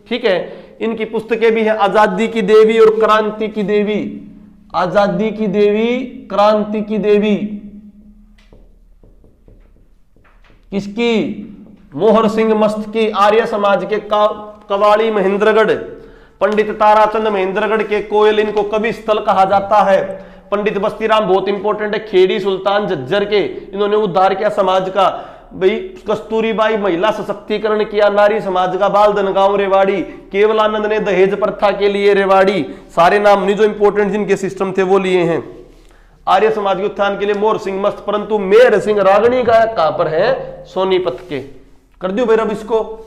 ठीक है। इनकी पुस्तकें भी है, आजादी की देवी और क्रांति की देवी, आजादी की देवी, क्रांति की देवी, किसकी? मोहर सिंह मस्त की, आर्य समाज के, कवाड़ी महेंद्रगढ़। पंडित ताराचंद महेंद्रगढ़ के, कोयल, इनको कवि स्थल कहा जाता है। पंडित बस्तीराम बहुत इंपॉर्टेंट है, खेड़ी सुल्तान झज्जर के, इन्होंने उद्धार किया समाज का। भाई कस्तूरीबाई महिला सशक्तिकरण किया, नारी समाज का। बाल धनगांव रेवाड़ी, केवलानंद ने दहेज प्रथा के लिए रेवाड़ी। सारे नाम नहीं जो इंपॉर्टेंट जिनके सिस्टम थे वो लिए हैं। आर्य समाज के उत्थान के लिए मोहर सिंह मस्त, परंतु मेर सिंह रागणी गायक कहां पर है? सोनीपत के। कर दियो भाई अब इसको।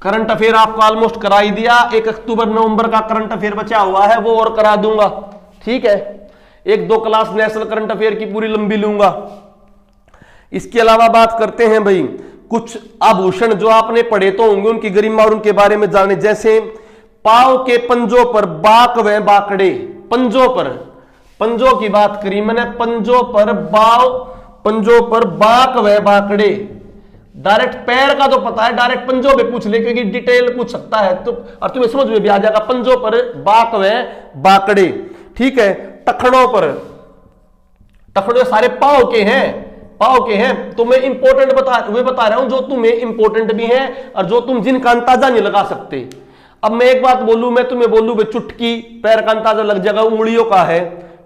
करंट अफेयर आपको ऑलमोस्ट करा ही दिया, 1 अक्टूबर नवंबर का करंट अफेयर बचा हुआ है, वो और करा दूंगा। ठीक है। 1-2 क्लास नेशनल करंट अफेयर की पूरी लंबी लूंगा। इसके अलावा बात करते हैं भाई कुछ आभूषण जो आपने पढ़े तो होंगे, उनकी गरिमा और उनके बारे में जाने। जैसे पांव के पंजों पर बाक व बाकड़े, पंजों पर, पंजों की बात करी मैंने, पंजों पर बाव, पंजों पर बाक व बाकड़े। डायरेक्ट पैर का तो पता है, डायरेक्ट पंजों पे पूछ ले, क्योंकि डिटेल पूछ सकता है तो, और तुम्हें समझ में भी आ जाएगा। पंजों पर बाक व बाकड़े। ठीक है। टखनों पर, टखनों सारे पांव के हैं, पांव के हैं। तो मैं इंपॉर्टेंट बता रहा हूं जो तुम्हें इंपॉर्टेंट भी है और जो तुम जिनका अंदाजा नहीं लगा सकते। अब मैं एक बात बोलूं, मैं तुम्हें बोलूं भाई चुटकी, पैर का अंदाजा लग जाएगा, उंगलियों का है।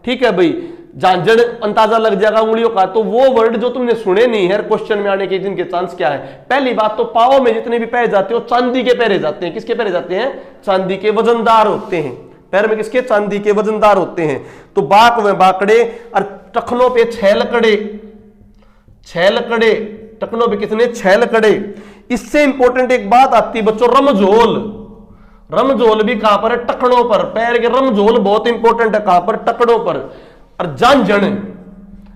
ठीक है भाई। झांझड़ अंदाजा लग जाएगा उंगलियों का। तो वो वर्ड जो तुमने सुने नहीं है क्वेश्चन में आने के, जिनके चांस क्या है? पहली बात तो पांव में जितने भी पैर जाते हो चांदी के पैरे जाते हैं। किसके पैरे जाते हैं? चांदी के, वजनदार होते हैं पैर में, किसके? चांदी के, वजनदार होते हैं। तो बाक व बाकड़े। और टखनों पे छैलकड़े, छैलकड़े, टखनों पे कितने? छैलकड़े। इससे इंपॉर्टेंट एक बात आती है बच्चों, रमझोल। रमझोल भी कहां पर है? टखनों पर। पैर के रमझोल बहुत इंपॉर्टेंट है, कहां पर? टखनों पर। और जांजन,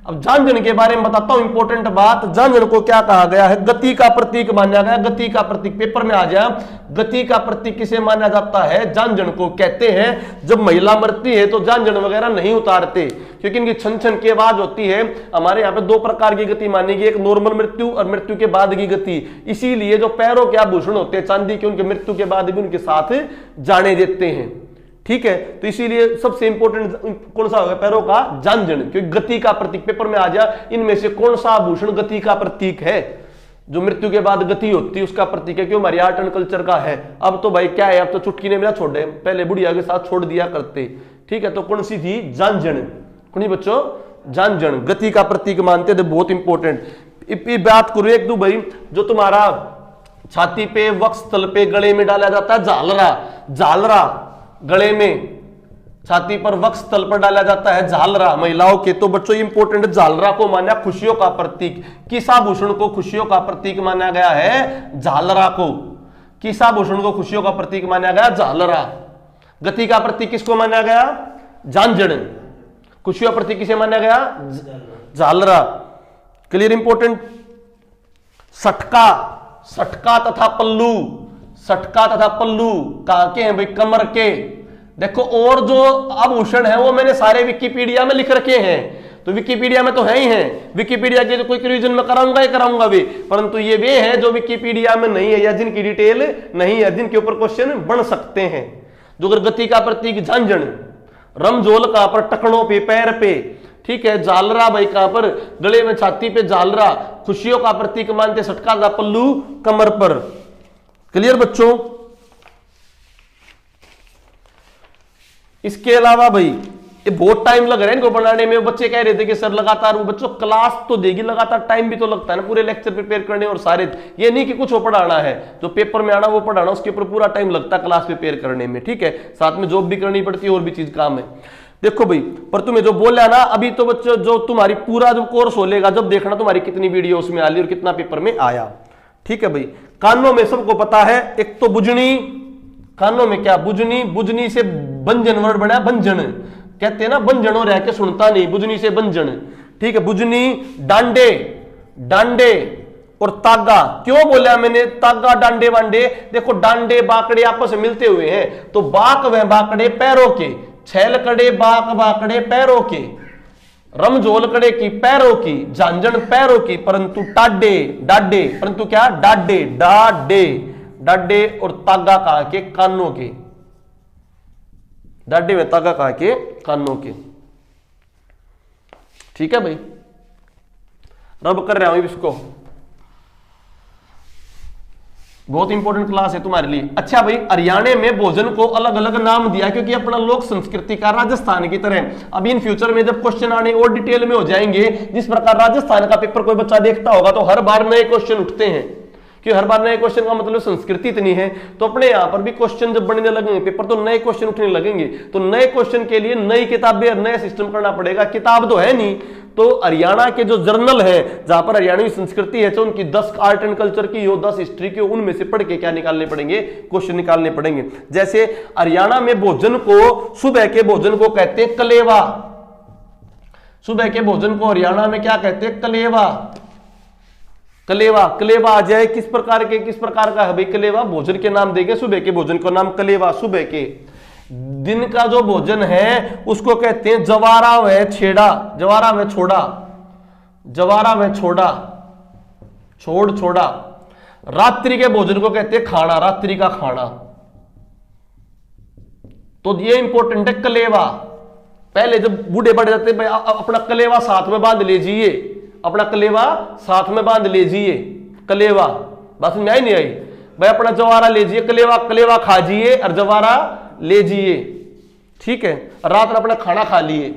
अब जांजन के बारे में बताता हूं इंपॉर्टेंट बात। जांजन को क्या कहा गया है? गति का प्रतीक माना गया। गति का प्रतीक पेपर में आ जाए, गति का प्रतीक किसे माना जाता है? जांजन को कहते हैं। जब महिला मरती है तो जांजन वगैरह नहीं उतारते, क्योंकि इनकी छन छन की आवाज होती है। हमारे यहाँ पे 2 प्रकार की गति मानी गई, एक नॉर्मल मृत्यु और मृत्यु के बाद की गति। इसीलिए जो पैरों के आभूषण होते हैं चांदी के, उनके मृत्यु के बाद भी उनके साथ जाने देते हैं। ठीक है। तो इसीलिए सबसे इंपॉर्टेंट कौन सा होगा? पैरों का जांजन, क्योंकि गति का प्रतीक पेपर में आ जाए। इनमें से कौन सा आभूषण गति का प्रतीक है? जो मृत्यु के बाद गति होती है उसका प्रतीक है, क्यों? हमारी आर्ट एंड कल्चर का है। अब तो भाई क्या है, अब तो चुटकी ने मेरा छोड़ दे, पहले बुढ़िया के साथ छोड़ दिया करते। ठीक है। तो कौन सी थी? जांजन। कौन बच्चों? जांजन, गति का प्रतीक मानते थे, बहुत इंपॉर्टेंट। बात करूं एक दो भाई, जो तुम्हारा छाती पे, वक्षस्थल पे, गले में डाला जाता है झालरा। झालरा गले में, छाती पर, वक्षस्थल पर डाला जाता है झालरा महिलाओं के। तो बच्चों इंपॉर्टेंट, झालरा को माना खुशियों का प्रतीक। किस आभूषण को खुशियों का प्रतीक माना गया है? झालरा को। किस आभूषण को खुशियों का प्रतीक माना गया? झालरा। गति का प्रतीक किसको माना गया? झांझण। खुशियों प्रतीक किसे माना गया? झालरा। क्लियर? इंपॉर्टेंट। सटका, सटका तथा पल्लू, सटका तथा पल्लू कहां के हैं भाई? कमर के। देखो और जो आभूषण है वो मैंने सारे विकिपीडिया में लिख रखे हैं, तो विकिपीडिया में तो है ही है, विकिपीडिया के तो कोई रिवीजन में कराऊंगा ही कराऊंगा भी, परंतु ये वे हैं जो विकिपीडिया में नहीं है या जिनकी डिटेल नहीं है, जिनके ऊपर क्वेश्चन बन सकते हैं। जो गति का प्रतीक झांझण, रमझोल कहां पर? टखनों पे, पैर पे, ठीक है। झालरा भाई कहां पर? गले में, छाती पे झालरा। खुशियों का प्रतीक मानते सटका का पल्लू कमर पर। क्लियर बच्चों? इसके अलावा भाई ये बहुत टाइम लग रहा है इनको बनाने में। बच्चे कह रहे थे कि सर लगातार, वो बच्चों क्लास तो देगी, लगातार टाइम भी तो लगता है ना पूरे लेक्चर प्रिपेयर करने, और सारे ये नहीं कि कुछ वो पढ़ाना है, जो पेपर में आना वो पढ़ाना, उसके ऊपर पूरा टाइम लगता है क्लास प्रिपेयर करने में, ठीक है। साथ में जॉब भी करनी पड़ती है, और भी चीज काम है। देखो भाई, पर तुम्हें जो बोला ना अभी, तो बच्चों जो तुम्हारी पूरा जो कोर्स होलेगा, जब देखना तुम्हारी कितनी वीडियो उसमें आ ली और कितना पेपर में आया, ठीक है भाई। कानों में सबको पता है, एक तो बुजनी, कानों में क्या? बुजनी, बुजनी से बंजन वर्ड बना, बंजन कहते हैं ना, बंजनो रह के सुनता नहीं, बुजनी से बंजन, ठीक है। बुजनी, डांडे, डांडे और तागा। क्यों बोला मैंने तागा, डांडे वांडे? देखो डांडे बाकड़े आपस में मिलते हुए हैं, तो बाक व बाकड़े पैरों के, छैल कड़े बाक बाकड़े पैरों के, रमझोल कड़े की पैरों की, झांझण पैरों की, परंतु टाडे, डाडे, परंतु क्या? डाडे, डाडे, डाडे और तागा कहां के? कानों के। डाडे में तागा कहां के? कानों के। ठीक है भाई, रब कर रहा हूं इसको, बहुत इंपॉर्टेंट क्लास है तुम्हारे लिए। अच्छा भाई, हरियाणा में भोजन को अलग अलग नाम दिया क्योंकि अपना लोक संस्कृति का राजस्थान की तरह। अभी इन फ्यूचर में जब क्वेश्चन आने और डिटेल में हो जाएंगे, जिस प्रकार राजस्थान का पेपर कोई बच्चा देखता होगा तो हर बार नए क्वेश्चन उठते हैं, कि हर बार नए क्वेश्चन का मतलब संस्कृति इतनी है, तो अपने यहां पर भी क्वेश्चन जब बनने लगेंगे पेपर, तो नए क्वेश्चन उठने लगेंगे, तो नए क्वेश्चन के लिए नई किताबें और नया सिस्टम करना पड़ेगा। किताब तो है नहीं, तो हरियाणा के जो जर्नल है जहां पर हरियाणवी संस्कृति है, तो उनकी 10 आर्ट एंड कल्चर की हो, 10 हिस्ट्री की, उनमें से पढ़ के क्या निकालने पड़ेंगे? क्वेश्चन निकालने पड़ेंगे। जैसे हरियाणा में भोजन को, सुबह के भोजन को कहते हैं कलेवा। सुबह के भोजन को हरियाणा में क्या कहते हैं? कलेवा। कलेवा, कलेवा आ जाए किस प्रकार का है भाई? कलेवा भोजन के नाम देंगे, सुबह के भोजन को नाम कलेवा। सुबह के दिन का जो भोजन है उसको कहते हैं जवारा व छेड़ा, जवारा व छोड़ा, जवारा व छोड़ा, छोड़ छोड़ा। रात्रि के भोजन को कहते हैं खाना, रात्रि का खाना। तो ये इंपॉर्टेंट है कलेवा। पहले जब बूढ़े बढ़ जाते भाई अपना कलेवा साथ में बांध लीजिए, अपना कलेवा साथ में बांध लीजिए, कलेवा। बात में आई नहीं आई भाई? अपना जवारा लीजिए, कलेवा, कलेवा खाजिए और जवारा लीजिए, ठीक है। रात में अपना खाना खा लिए।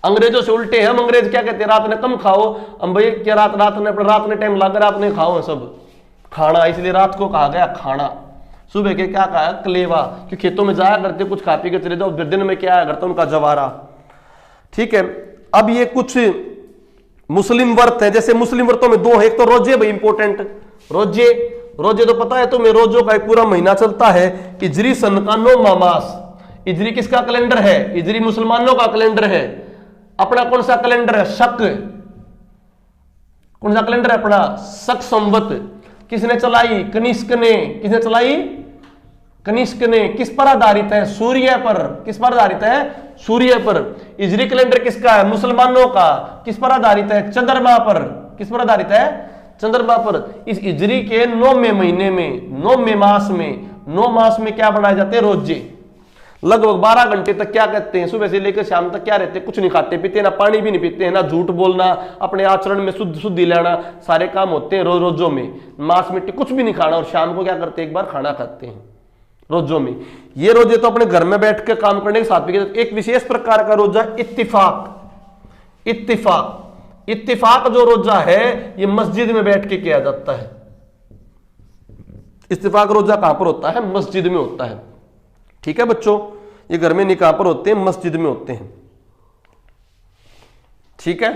अंग्रेजों से उल्टे हैं हम, अंग्रेज क्या कहते हैं? रात में कम खाओ। हम भाई क्या रात में टाइम लगा, रात में खाओ सब खाना, इसलिए रात को कहा गया खाना। सुबह के क्या कहा? कलेवा, क्योंकि खेतों में जाया करते, कुछ खा पी के चले जाओ, दिन में क्या आया करता उनका जवारा, ठीक है। अब ये कुछ मुस्लिम व्रत है, जैसे मुस्लिम व्रतों में 2 है, एक तो रोजे भाई इंपॉर्टेंट, रोजे, रोजे तो पता है तुम्हें, रोजों का एक पूरा महीना चलता है। इजरी सन का 9वां मास। इजरी किसका कैलेंडर है? इजरी मुसलमानों का कैलेंडर है। अपना कौन सा कैलेंडर है? शक। कौन सा कैलेंडर है अपना? शक संवत। किसने चलाई? कनिष्क ने। किसने चलाई? कनिष्क ने। किस पर आधारित है? सूर्य पर। किस पर आधारित है? सूर्य पर। इजरी कैलेंडर किसका है? मुसलमानों का। किस पर आधारित है? चंद्रमा पर। किस पर आधारित है? चंद्रमा पर। इस इजरी के 9वें महीने में, 9वें मास में, 9 मास में क्या बनाए जाते हैं? रोजे। लगभग 12 घंटे तक क्या कहते हैं? सुबह से लेकर शाम तक क्या रहते हैं? कुछ नहीं खाते पीते, ना पानी भी नहीं पीते हैं, ना झूठ बोलना, अपने आचरण में शुद्धि लेना, सारे काम होते हैं रोजों में। मांस मिट्टी कुछ भी नहीं खाना, और शाम को क्या करते हैं? एक बार खाना खाते हैं रोजों में। ये रोजे तो अपने घर में बैठ के काम करने के साथ भी। एक विशेष प्रकार का रोजा इत्तिफाक। इत्तिफाक, इत्तिफाक जो रोजा है ये मस्जिद में बैठ के किया जाता है। इत्तिफाक रोजा कहां पर होता है? मस्जिद में होता है, ठीक है बच्चों। ये घर में नहीं कहां पर होते हैं? मस्जिद में होते हैं, ठीक है।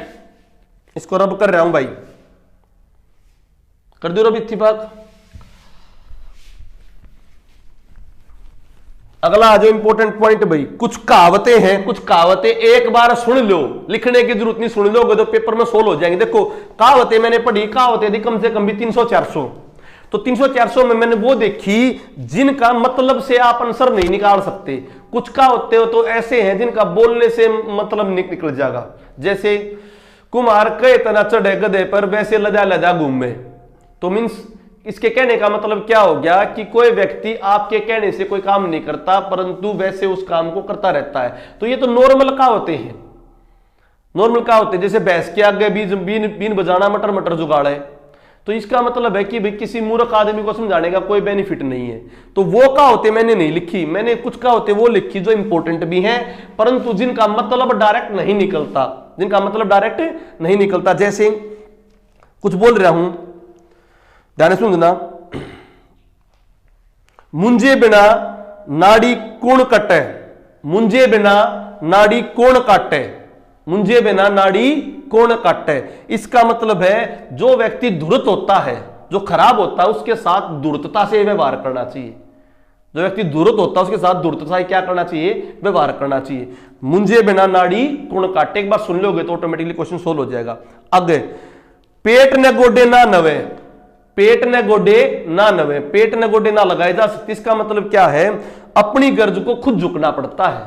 इसको रब कर रहा हूं भाई, कर दो रब इत्तिफाक। अगला आ जाओ इंपॉर्टेंट पॉइंट भाई, कुछ कहावतें हैं, कुछ कहावतें एक बार सुन लो, लिखने की जरूरत नहीं, सुन लोगे तो पेपर में सोल्व हो जाएंगे। देखो कहावतें मैंने पढ़ी, कहावतें थी कम से कम भी 300-400, तो 300-400 में मैंने वो देखी जिनका मतलब से आप आंसर नहीं निकाल सकते। कुछ कहावतें हो तो ऐसे हैं जिनका बोलने से मतलब निकल जाएगा, जैसे कुम्हार कहे तना चढ़े गधे पर वैसे लजा लजा घूमे। तो मीन्स इसके कहने का मतलब क्या हो गया कि कोई व्यक्ति आपके कहने से कोई काम नहीं करता परंतु वैसे उस काम को करता रहता है। तो ये तो नॉर्मल कहावतें हैं, नॉर्मल कहावतें, जैसे भैंस के आगे बीन बजाना मटर मटर जुगाड़े। तो इसका मतलब है कि भाई किसी मूर्ख आदमी को समझाने का कोई बेनिफिट नहीं है। तो वो कहावतें मैंने नहीं लिखी, मैंने कुछ कहावतें वो लिखी जो इंपॉर्टेंट भी हैं परंतु जिनका मतलब डायरेक्ट नहीं निकलता, जिनका मतलब डायरेक्ट नहीं निकलता। जैसे कुछ बोल रहा हूं, ध्यान से सुनना, मुंजे बिना नाड़ी कौन कटे, मुंजे बिना नाड़ी कौन काटे, मुंजे बिना नाड़ी कौन काटे। इसका मतलब है जो व्यक्ति धूर्त होता है, जो खराब होता है, उसके साथ धूर्तता से व्यवहार करना चाहिए। जो व्यक्ति धूर्त होता है उसके साथ धूर्तता से क्या करना चाहिए, व्यवहार करना चाहिए। मुंजे बिना नाड़ी कौन काटे, एक बार सुन लोगे तो ऑटोमेटिकली क्वेश्चन सोल्व हो जाएगा। आगे, पेट ने गोडे ना नवे, पेट ने गोडे ना नवे, पेट ने गोडे ना लगाए जा सकते। इसका मतलब क्या है, अपनी गर्ज को खुद झुकना पड़ता है,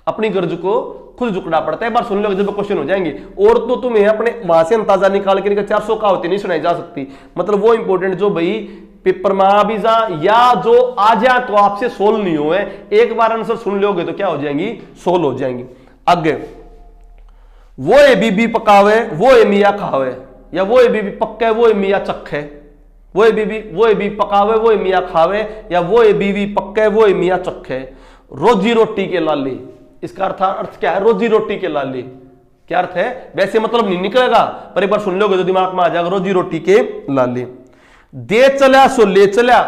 अपनी गर्ज को खुद झुकना पड़ता है। एक बार सुन लो जब क्वेश्चन हो जाएंगे। और तो तुम्हें अपने वहां से अंदाजा निकाल के 400 कहावतें नहीं सुनाई जा सकती, मतलब वो इंपॉर्टेंट जो भाई पेपर में आ भी जा या जो आ जा तो आपसे सोल्व नहीं हुए, एक बार आंसर सुन लोगे तो क्या हो जाएंगी, सोल्व हो जाएंगी। आगे, वो ए बीबी पकावे वो ए मियाँ खावे, या वो ए बीबी पक्के वो ए मियाँ चखे, वो ए बीबी पकावे वो ए मियाँ खावे, या वो ए बीबी पक्के वो ए मियाँ चखे। रोजी रोटी के लाली, इसका अर्थ क्या है, रोजी रोटी के लाली क्या अर्थ है, वैसे मतलब नहीं निकलेगा पर एक बार सुन लोगे तो दिमाग में आ जाएगा, रोजी रोटी के लाली। दे चल्या सो ले चल्या,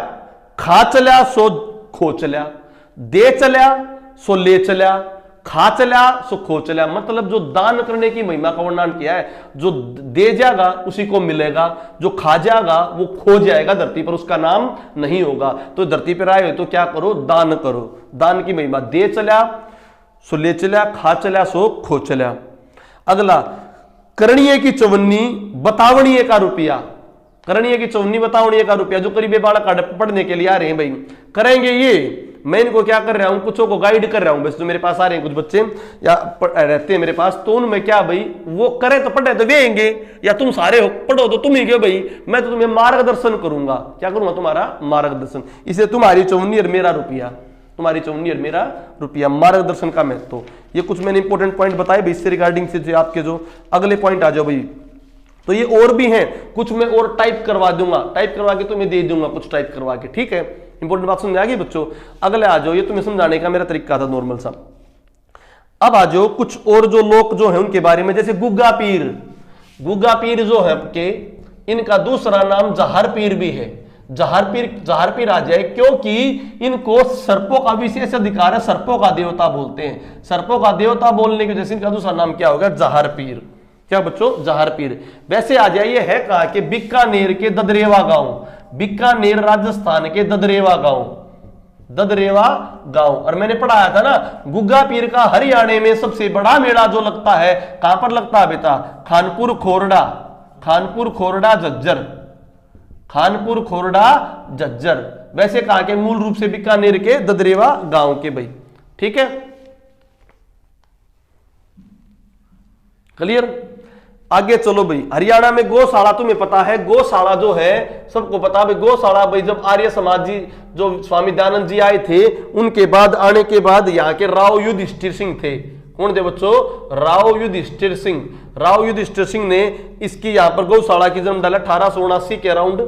खा चल्या सो खो चल्या, दे चल्या सो ले चल्या, खा चल्या सो खो चल्या। मतलब जो दान करने की महिमा का वर्णन किया है, जो दे जाएगा उसी को मिलेगा, जो खा जाएगा वो खो जाएगा, धरती पर उसका नाम नहीं होगा। तो धरती पर आए हो तो क्या करो, दान करो। दान की महिमा, दे चल्या सो ले चल्या, खा चल्या सो खो चल्या। अगला, करणीय की चवन्नी बतावणीय का रुपया, करणीय की चवन्नी बतावणीय का रुपया। जो करीबी बालक पढ़ने के लिए आ रहे हैं भाई, करेंगे ये, मैं इनको क्या कर रहा हूं, कुछों को गाइड कर रहा हूं। बस जो मेरे पास आ रहे हैं कुछ बच्चे या रहते हैं मेरे पास, तो उनमें क्या भाई, वो करे तो पढ़े तो वेंगे, या तुम सारे हो पढ़ो तो तुम ही क्यों भाई, मैं तो तुम्हें मार्गदर्शन करूंगा। क्या करूंगा, तुम्हारा मार्गदर्शन। इसे तुम्हारी चवन्नी और मेरा रुपया, तुम्हारी चवन्नी और मेरा रुपया, मार्गदर्शन का महत्व। ये कुछ मैंने इंपॉर्टेंट पॉइंट बताए भाई, इससे रिगार्डिंग से जो आपके जो अगले पॉइंट आ जाओ भाई। तो ये और भी हैं, कुछ मैं और टाइप करवा दूंगा, टाइप करवा के तुम्हें दे दूंगा, कुछ टाइप करवा के, ठीक है। इंपॉर्टेंट बात समझ आ गई बच्चों। अगले आ जाओ, ये तुम्हें समझाने का मेरा तरीका था नॉर्मल सा। अब आ जाओ कुछ और जो लोग जो है उनके बारे में, जैसे गुग्गा पीर। गुग्गा पीर जो है आपके, इनका दूसरा नाम जहर पीर भी है। जहर पीर आ जाए क्योंकि इनको सर्पों का विशेष अधिकार है, सर्पों का देवता बोलते हैं। सर्पों का देवता बोलने की वजह से इनका दूसरा नाम क्या होगा, जहर पीर। क्या बच्चों, जहर पीर। वैसे आ जाइए, है कहा कि बीकानेर के ददरेवा गांव, बीकानेर राजस्थान के ददरेवा गांव, ददरेवा गांव। और मैंने पढ़ाया था ना, गुग्गा पीर का हरियाणा में सबसे बड़ा मेला जो लगता है, कहां पर लगता है बेटा, खानपुर खोरडा, खानपुर खोरडा झज्जर, खानपुर खोरडा झज्जर। वैसे कहा कि मूल रूप से बीकानेर के ददरेवा गांव के भाई, ठीक है, क्लियर। आगे चलो भाई, हरियाणा में गौशाला तुम्हें पता है, गौशाला जो है सबको पता है गौशाला भाई। जब आर्य समाज जी जो स्वामी दयानंद जी आए थे, उनके बाद आने के बाद यहाँ के राव युधिष्ठिर सिंह थे। कौन थे बच्चों, राव युधिष्ठिर सिंह। राव युधिष्ठिर सिंह ने इसकी यहाँ पर गौशाला की जन्म डाला 1879 के अराउंड,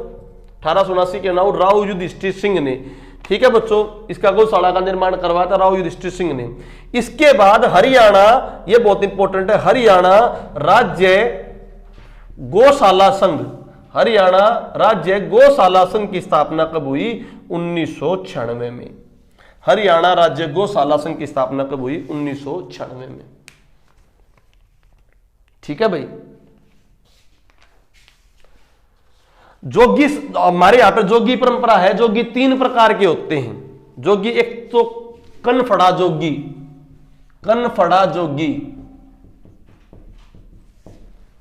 1879 के अराउंड राव युधिष्ठिर सिंह ने, ठीक है बच्चों। इसका गौशाला का निर्माण करवाया था राव युधिष्ठिर सिंह ने। इसके बाद हरियाणा, ये बहुत इंपॉर्टेंट है, हरियाणा राज्य गौशाला संघ, हरियाणा राज्य गौशाला संघ की स्थापना कब हुई, 1996 में। हरियाणा राज्य गौशाला संघ की स्थापना कब हुई, 1996 में, ठीक है भाई। जोगी, हमारे यहां पर जोगी परंपरा है। जोगी 3 प्रकार के होते हैं। जोगी एक तो कनफड़ा जोगी, कनफड़ा जोगी,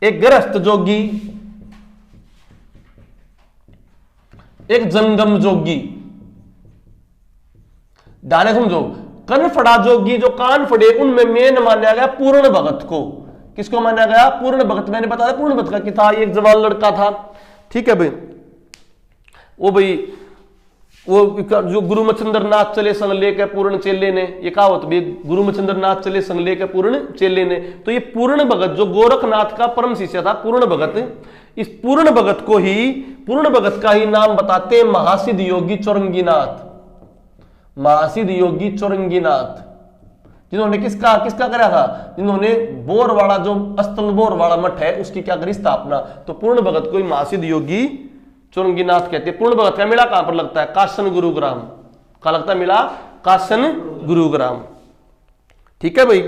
एक गृहस्थ जोगी, एक जंगम जोगी। ध्यान समझो, कनफड़ा जोगी जो कान फड़े उनमें मेन माना गया पूर्ण भगत को। किसको माना गया? पूर्ण भगत। मैंने बताया पूर्ण भगत का कि था एक जवान लड़का था, ठीक है भाई, वो भाई वो जो गुरु मच्छिंद्र नाथ चले संग लेके पूर्ण चेले ने, ये कहावत भी, गुरु मच्छिंद्र नाथ चले संग लेके पूर्ण चेले ने। तो ये पूर्ण भगत जो गोरखनाथ का परम शिष्य था, पूर्ण भगत, इस पूर्ण भगत को ही, पूर्ण भगत का ही नाम बताते महासिद्ध योगी चौरंगीनाथ, महासिद्ध योगी चौरंगीनाथ, जिन्होंने किसका किसका करा था? जिन्होंने बोरवाड़ा, जो अस्तल बोरवाड़ा मठ है, उसकी क्या करी? स्थापना। तो पूर्ण भगत को ही महासिद्ध योगी चौरंगीनाथ कहते हैं। पूर्ण भगत का मेला कहां पर लगता है? कासन गुरुग्राम। कहां लगता है मेला? कासन गुरुग्राम, ठीक है भाई।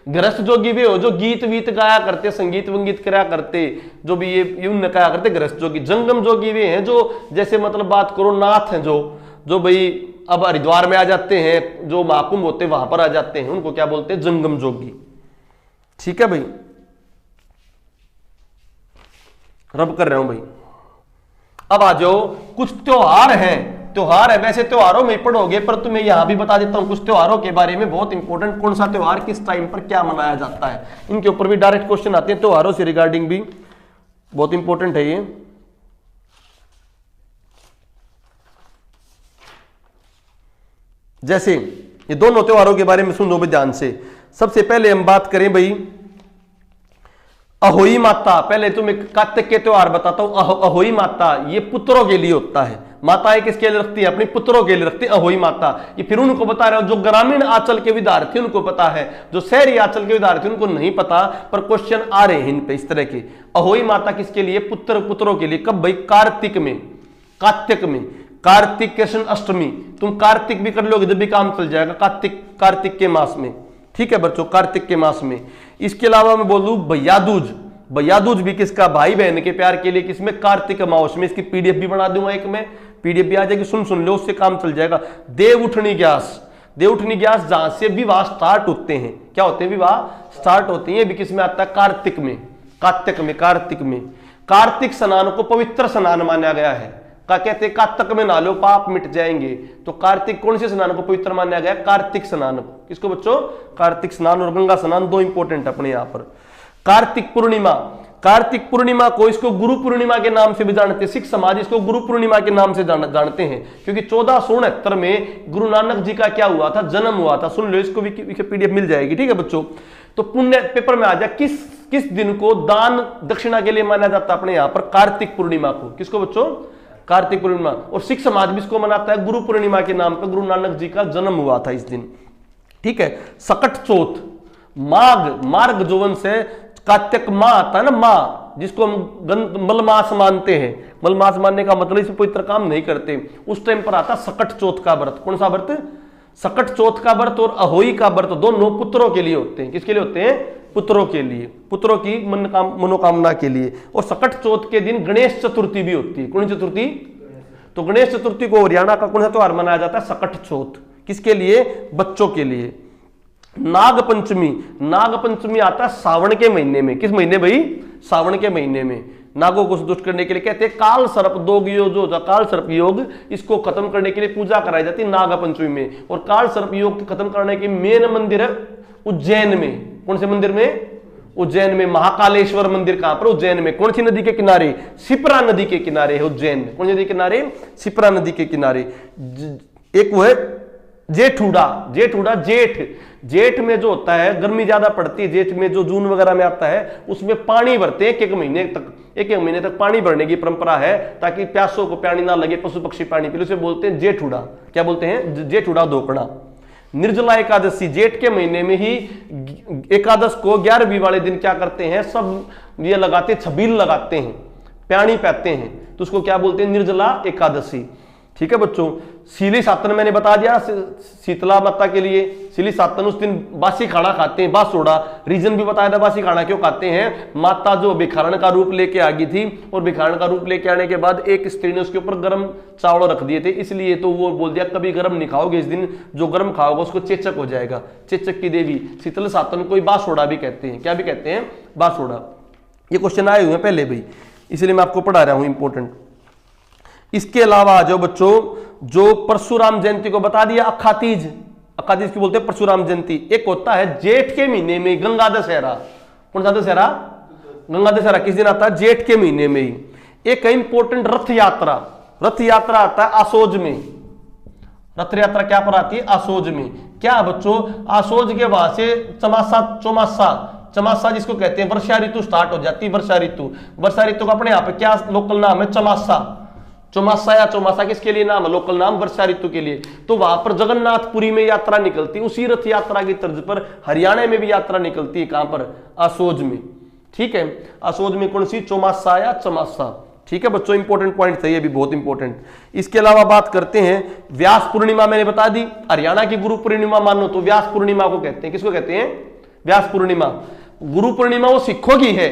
गृहस्थ जोगी वे हो जो गीत वीत गाया करते, संगीत वंगीत कराया करते, जो भी ये उन्हें कहा करते गृहस्थ जोगी। जंगम जोगी वे हैं जो, जैसे मतलब बात करो नाथ हैं जो भाई अब हरिद्वार में आ जाते हैं, जो महाकुंभ होते हैं वहां पर आ जाते हैं, उनको क्या बोलते हैं? जंगम जोगी, ठीक है भाई। रब कर रहा हूं भाई। अब आ जाओ, कुछ त्योहार हैं, त्योहार है, वैसे त्योहारों में पढ़ोगे, पर तुम्हें यहां भी बता देता हूं कुछ त्योहारों के बारे में, बहुत इंपॉर्टेंट, कौन सा त्योहार किस टाइम पर क्या मनाया जाता है, इनके ऊपर भी डायरेक्ट क्वेश्चन आते हैं, त्योहारों से रिगार्डिंग भी बहुत इंपॉर्टेंट है ये। जैसे ये दोनों त्योहारों के बारे में सुनो भाई ध्यान से। सबसे पहले हम बात करें भाई अहोई माता। पहले तुम्हें कार्तिक के त्योहार बताता हूं। अहोई माता ये पुत्रों के लिए होता है। माताएं किसके लिए रखती है? अपनी पुत्रों के लिए रखती है अहोई माता। ये फिर उनको बता रहे हो जो ग्रामीण आंचल के विद्यार्थी उनको पता है, जो शहरी आंचल के विद्यार्थी उनको नहीं पता, पर क्वेश्चन आ रहे हैं इन पे इस तरह के। अहोई माता किसके लिए? पुत्रों के लिए। कब भाई? कार्तिक में, कार्तिक में, कार्तिक कृष्ण अष्टमी। तुम कार्तिक भी कर लोगे जब भी काम चल जाएगा, कार्तिक के मास में, ठीक है बच्चों, कार्तिक के मास में। इसके अलावा मैं बोलूं भैया दूज। भैया दूज भी किसका? भाई बहन के प्यार के लिए। किसमें? कार्तिक मास में। इसकी पीडीएफ भी बना दूंगा, एक में पीडीएफ भी आ जाएगी, सुन लो, उससे काम चल जाएगा। देव उठनी ग्यास, देव उठनी ग्यास जहां से विवाह स्टार्ट होते हैं। क्या होते हैं? विवाह स्टार्ट होते हैं। ये भी किसमें आता है? कार्तिक में, कार्तिक में, कार्तिक में। कार्तिक स्नान को पवित्र स्नान माना गया है। का कहते हैं कार्तिक में नहा लो पाप मिट जाएंगे। तो कार्तिक कौन से स्नान को पवित्र माना गया? कार्तिक स्नान को। किसको बच्चों? कार्तिक स्नान और गंगा स्नान, दो इंपॉर्टेंट अपने यहां पर। कार्तिक पूर्णिमा, कार्तिक पूर्णिमा को इसको गुरु पूर्णिमा के नाम से भी जानते हैं। सिख समाज इसको गुरु पूर्णिमा के नाम से जानते हैं, क्योंकि 1469 में गुरु नानक जी का क्या हुआ था? जन्म हुआ था। सुन लो, इसको भी पीडीएफ मिल जाएगी, ठीक है बच्चों। तो पुण्य पेपर में आ जाए, किस दिन को दान दक्षिणा के लिए माना जाता है अपने यहां पर? कार्तिक पूर्णिमा को। किसको बच्चों? कार्तिक पूर्णिमा। और सिख समाज भी इसको मनाता है गुरु पूर्णिमा के नाम पर, गुरु नानक जी का जन्म हुआ था इस दिन, ठीक है। सकट चौथ, माघ, मार्ग जोवन से कार्तिक माह आता है ना, माह, जिसको हम मलमास मानते हैं। मलमास मानने का मतलब इसमें पवित्र काम नहीं करते, उस टाइम पर आता सकट चौथ का व्रत। कौन सा व्रत? सकट चौथ का व्रत और अहोई का व्रत दोनों पुत्रों के लिए होते हैं। किसके लिए होते हैं? पुत्रों के लिए, पुत्रों की मनोकामना के लिए। और सकट चौथ के दिन गणेश चतुर्थी भी होती है। कौन सी चतुर्थी? तो गणेश चतुर्थी को हरियाणा का कौन सा त्योहार मनाया जाता है? सकट चौथ। किसके लिए? बच्चों के लिए। नाग पंचमी, नाग पंचमी आता है सावन के महीने में। किस महीने भाई? सावन के महीने में। नागों को संतुष्ट करने के लिए कहते हैं काल सर्प योग, जो काल सर्प योग, इसको खत्म करने के लिए पूजा कराई जाती है नाग पंचमी में। और काल सर्प योग खत्म करने के मेन मंदिर है उज्जैन में। कौन से मंदिर में? उज्जैन में। महाकालेश्वर मंदिर कहां पर? उज्जैन में। कौन सी नदी के किनारे? शिप्रा नदी के किनारे है उज्जैन में। कौन सी नदी के किनारे? शिप्रा नदी के किनारे। एक वो है जेठूड़ा, जेठूड़ा जेठ में जो होता है, गर्मी ज्यादा पड़ती है जेठ में, जो जून वगैरह में आता है, उसमें पानी भरते हैं। एक महीने तक पानी भरने की परंपरा है, ताकि प्यासों को पानी ना लगे, पशु पक्षी पानी पी। उसे बोलते हैं जेठूड़ा। क्या बोलते हैं? जेठूड़ा धोकड़ा। निर्जला एकादशी, जेठ के महीने में ही एकादश को 11वीं वाले दिन क्या करते हैं? सब ये लगाते, छबील लगाते हैं, प्याणी पहनते हैं, तो उसको क्या बोलते हैं? निर्जला एकादशी। ठीक है बच्चों। सीली सातन मैंने बता दिया, शीतला माता के लिए सीली सातन उस दिन बासी खाना खाते हैं, बासोड़ा। रीजन भी बताया था बासी खाना क्यों खाते हैं। माता जो भिखारण का रूप लेके आ गई थी, और भिखारण का रूप लेके आने के बाद एक स्त्री ने उसके ऊपर गर्म चावल रख दिए थे, इसलिए तो वो बोल दिया कभी गर्म नहीं खाओगे, इस दिन जो गर्म खाओगे उसको चेचक हो जाएगा। चेचक की देवी शीतल सातन को बासोड़ा भी कहते हैं। क्या भी कहते हैं? बासोड़ा। ये क्वेश्चन आए हुए हैं पहले भी, इसलिए मैं आपको पढ़ा रहा हूं, इंपॉर्टेंट। इसके अलावा आ जाओ बच्चों, जो परशुराम जयंती को बता दिया, अखातीज। अखातीज की बोलते हैं परशुराम जयंती। एक होता है जेठ के महीने में गंगा दशहरा। कौन सा दशहरा? गंगा दशहरा किस दिन आता है? जेठ के महीने में ही। एक है इंपॉर्टेंट रथ यात्रा। रथ यात्रा आता है आसोज में। रथ यात्रा क्या पर आती है? आसोज में। क्या बच्चों? आसोज के बाद से चमासा, चमासा जिसको कहते हैं वर्षा ऋतु स्टार्ट हो जाती है। वर्षा ऋतु, वर्षा ऋतु का अपने यहाँ पे क्या लोकल नाम है? चमासा। चौमासा या चौमासा किसके लिए नाम है? लोकल नाम वर्षा ऋतु के लिए। तो वहां पर जगन्नाथपुरी में यात्रा निकलती है। उसी रथ यात्रा की तर्ज पर हरियाणा में भी यात्रा निकलती है। कहां पर? आसोज में। ठीक है, आसोज में कौन सी? चौमासा या चमासा। ठीक है बच्चों, इंपॉर्टेंट पॉइंट था ये भी, बहुत इंपॉर्टेंट। इसके अलावा बात करते हैं व्यास पूर्णिमा। मैंने बता दी, हरियाणा की गुरु पूर्णिमा मानो तो व्यास पूर्णिमा को कहते हैं। किसको कहते हैं? व्यास पूर्णिमा। गुरु पूर्णिमा वो सिखों की है,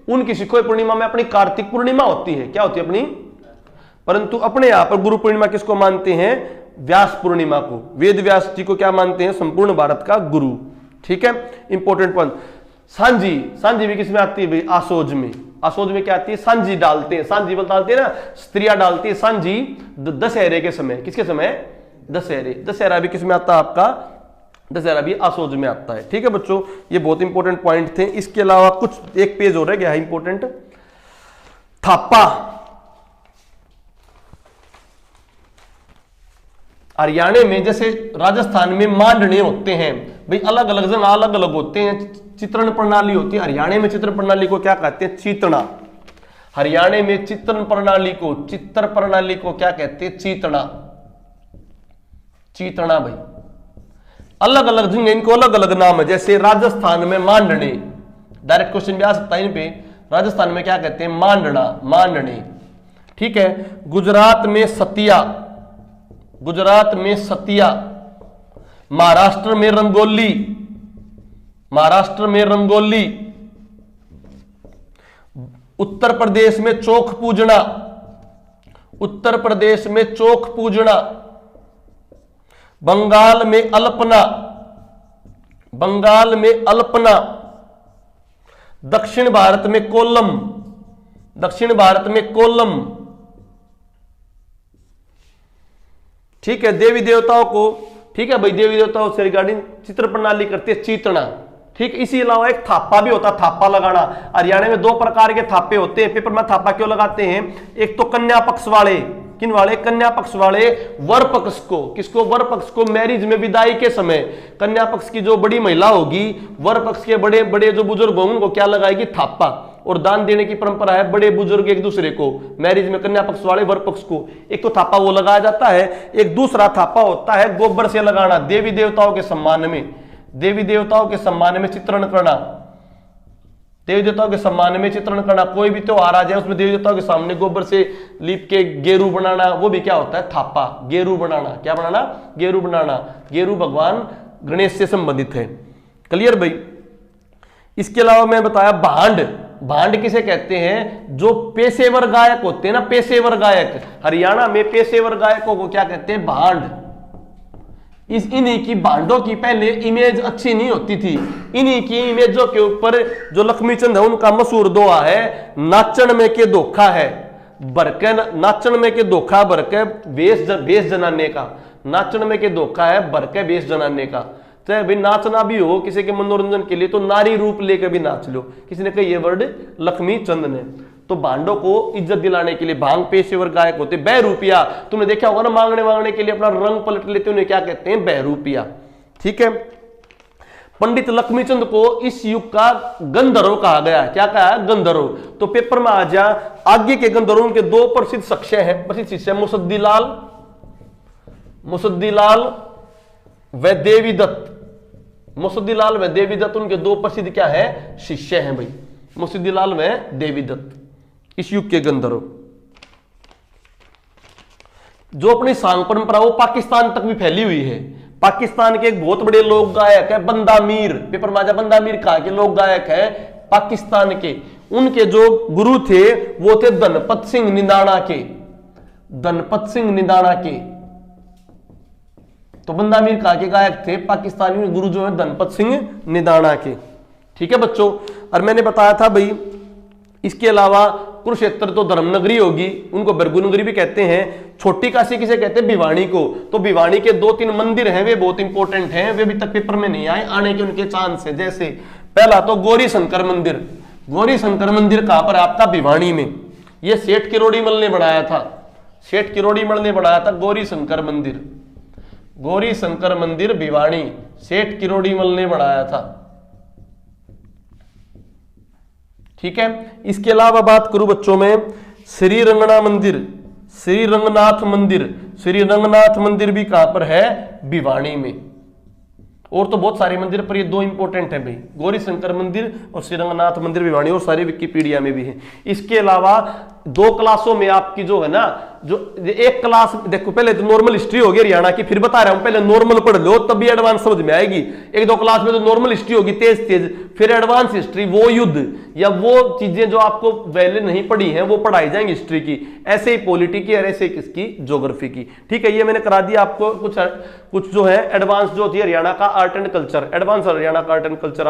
उनकी सिखों पूर्णिमा में अपनी कार्तिक पूर्णिमा होती है। क्या होती है? अपनी। परंतु अपने यहां पर गुरु पूर्णिमा किसको मानते हैं? व्यास पूर्णिमा को। वेद व्यास जी को क्या मानते हैं? संपूर्ण भारत का गुरु। ठीक है, इंपॉर्टेंट पॉइंट। सांझी, सांझी भी किसमें आती है भाई? आसोज में। आसोज में क्या आती है? सांझी डालते हैं। सांझी डालते हैं ना, स्त्रियां डालती है सांझी दशहरे के समय। किसके समय? दशहरे। दशहरा भी किसमें आता है आपका? दशहरा भी आसोज में आता है। ठीक है बच्चों, ये बहुत इंपॉर्टेंट पॉइंट थे। इसके अलावा कुछ एक पेज हो रह गया है इंपॉर्टेंट, थापा। हरियाणा में जैसे राजस्थान में मांडने होते हैं भाई, अलग अलग जगह अलग अलग होते हैं, चित्रण प्रणाली होती है। हरियाणा में चित्र प्रणाली को क्या कहते हैं? चीतना। हरियाणा में चित्रण प्रणाली को, चित्र प्रणाली को क्या कहते हैं? चीतना। चीतना भाई, अलग अलग जगह इनको अलग अलग नाम है। जैसे राजस्थान में मांडने, डायरेक्ट क्वेश्चन भी आ सकता है इन पे। राजस्थान में क्या कहते हैं? मांडना, मांडने। ठीक है। गुजरात में सतिया, गुजरात में सतिया। महाराष्ट्र में रंगोली, महाराष्ट्र में रंगोली। उत्तर प्रदेश में चौक पूजना, उत्तर प्रदेश में चौक पूजना। बंगाल में अल्पना, बंगाल में अल्पना। दक्षिण भारत में कोल्लम, दक्षिण भारत में कोल्लम। ठीक है, देवी देवताओं को, ठीक है भाई, देवी देवताओं से रिगार्डिंग चित्र प्रणाली करते हैं चीतना। ठीक, इसी अलावा एक थापा भी होता है, थापा लगाना। हरियाणा में दो प्रकार के थापे होते हैं। पेपर में थापा क्यों लगाते हैं? एक तो कन्या पक्ष वाले, किन वाले? कन्या पक्ष वाले वर पक्ष को, किसको? वर पक्ष को मैरिज में विदाई के समय कन्या पक्ष की जो बड़ी महिला होगी, वर पक्ष के बड़े बड़े जो बुजुर्ग होंगे उनको क्या लगाएगी? थापा। और दान देने की परंपरा है, बड़े बुजुर्ग एक दूसरे को मैरिज में, कन्या पक्ष वाले वर पक्ष को। एक तो थापा वो लगाया जाता है। एक दूसरा थापा होता है गोबर से लगाना, देवी देवताओं के सम्मान में, देवी देवताओं के सम्मान में चित्रण करना, देवी देवताओं के सम्मान में चित्रण करना। कोई भी त्योहार आ जाए उसमें देवी देवताओं के सामने गोबर से लीप के गेरू बनाना, वो भी क्या होता है? थापा। गेरू बनाना, क्या बनाना? गेरू बनाना। गेरू भगवान गणेश से संबंधित है। क्लियर भाई? इसके अलावा मैं बताया भांड। भांड किसे कहते हैं? जो पेशेवर गायक होते हैं ना, पेशेवर गायक। हरियाणा में पेशेवर गायकों को क्या कहते हैं? भांड। इन्हीं की भांडों की पहले इमेज अच्छी नहीं होती थी। इन्हीं की इमेजों के ऊपर जो लक्ष्मीचंद है उनका मशहूर दोहा है, नाचन में के धोखा है भरके, नाचन में के धोखा भरके वेश जनाने का। नाचन में के धोखा है भरके वेश जनाने का। चाहे भाई नाचना भी हो किसी के मनोरंजन के लिए तो नारी रूप लेकर भी नाच लो। किसी ने कहा ये वर्ड लक्ष्मीचंद ने। तो भांडों को इज्जत दिलाने के लिए भांग पेशेवर गायक होते। बहरूपिया, तुमने देखा होगा ना, मांगने के लिए अपना रंग पलट लेते, उन्हें क्या कहते हैं? बहरूपिया। ठीक है। पंडित लक्ष्मीचंद को इस युग का गंधर्व कहा गया है। क्या कहा है? गंधर्व। तो पेपर में आ जा, आगे के गंधर्वों के दो प्रसिद्ध शिष्य हैं, प्रसिद्ध शिष्य मुसद्दीलाल, मुसद्दीलाल व देवीदत्त। मुसद्दीलाल व देवीदत्त उनके दो प्रसिद्ध क्या है? शिष्य हैं भाई, मुसद्दीलाल व देवीदत्त, इस युग के गंधर्व। जो अपनी सांग परंपरा वो पाकिस्तान तक भी फैली हुई है। पाकिस्तान के एक बहुत बड़े लोक गायक है बंदा मीर, पेपर माजा बंदा मीर कहा के लोक गायक है पाकिस्तान के। उनके जो गुरु थे वो थे धनपत सिंह निदाना के, धनपत सिंह निदाना के। तो बंदा मीर कहा के गायक थे, पाकिस्तानी गुरु जो है धनपत सिंह निदाना के। ठीक है बच्चों, और मैंने बताया था भाई इसके अलावा कुरुक्षेत्र तो धर्मनगरी होगी, उनको भृगुनगरी भी कहते हैं। छोटी काशी किसे कहते हैं? भिवानी को। तो भिवानी के 2-3 मंदिर हैं, वे बहुत इंपॉर्टेंट हैं, वे अभी तक पेपर में नहीं आए, आने के उनके चांस है। जैसे पहला तो गौरी शंकर मंदिर। गौरी शंकर मंदिर कहां पर? आपका भिवानी में। यह सेठ किरोड़ीमल ने बनाया था, सेठ किरोड़ीमल ने बनाया था गौरी शंकर मंदिर। गौरी शंकर मंदिर भिवानी सेठ किरोड़ीमल ने बनाया था। ठीक है, इसके अलावा बात करूं बच्चों में श्री रंगना मंदिर, श्री रंगनाथ मंदिर। श्री रंगनाथ मंदिर भी कहां पर है? भिवानी में। और तो बहुत सारे मंदिर पर ये 2 इंपॉर्टेंट है भाई, गौरी शंकर मंदिर और श्री रंगनाथ मंदिर भिवानी, और सारे विकिपीडिया में भी है। इसके अलावा 2 क्लासों में आपकी जो है ना, जो एक क्लास देखो, पहले तो नॉर्मल हिस्ट्री होगी हरियाणा की, फिर बता रहा हूं पहले नॉर्मल पढ़ लो तभी एडवांस समझ में आएगी। 1-2 क्लास में तो नॉर्मल हिस्ट्री होगी तेज तेज, फिर एडवांस हिस्ट्री, वो युद्ध या वो चीजें जो आपको पहले नहीं पढ़ी हैं वो पढ़ाई जाएंगी हिस्ट्री की। ऐसे ही पॉलिटी की और ऐसे ही किसकी? ज्योग्राफी की। ठीक है, ये मैंने करा दिया आपको कुछ जो है एडवांस जो थी हरियाणा का art and culture, advance Haryana का आर्ट एंड कल्चर।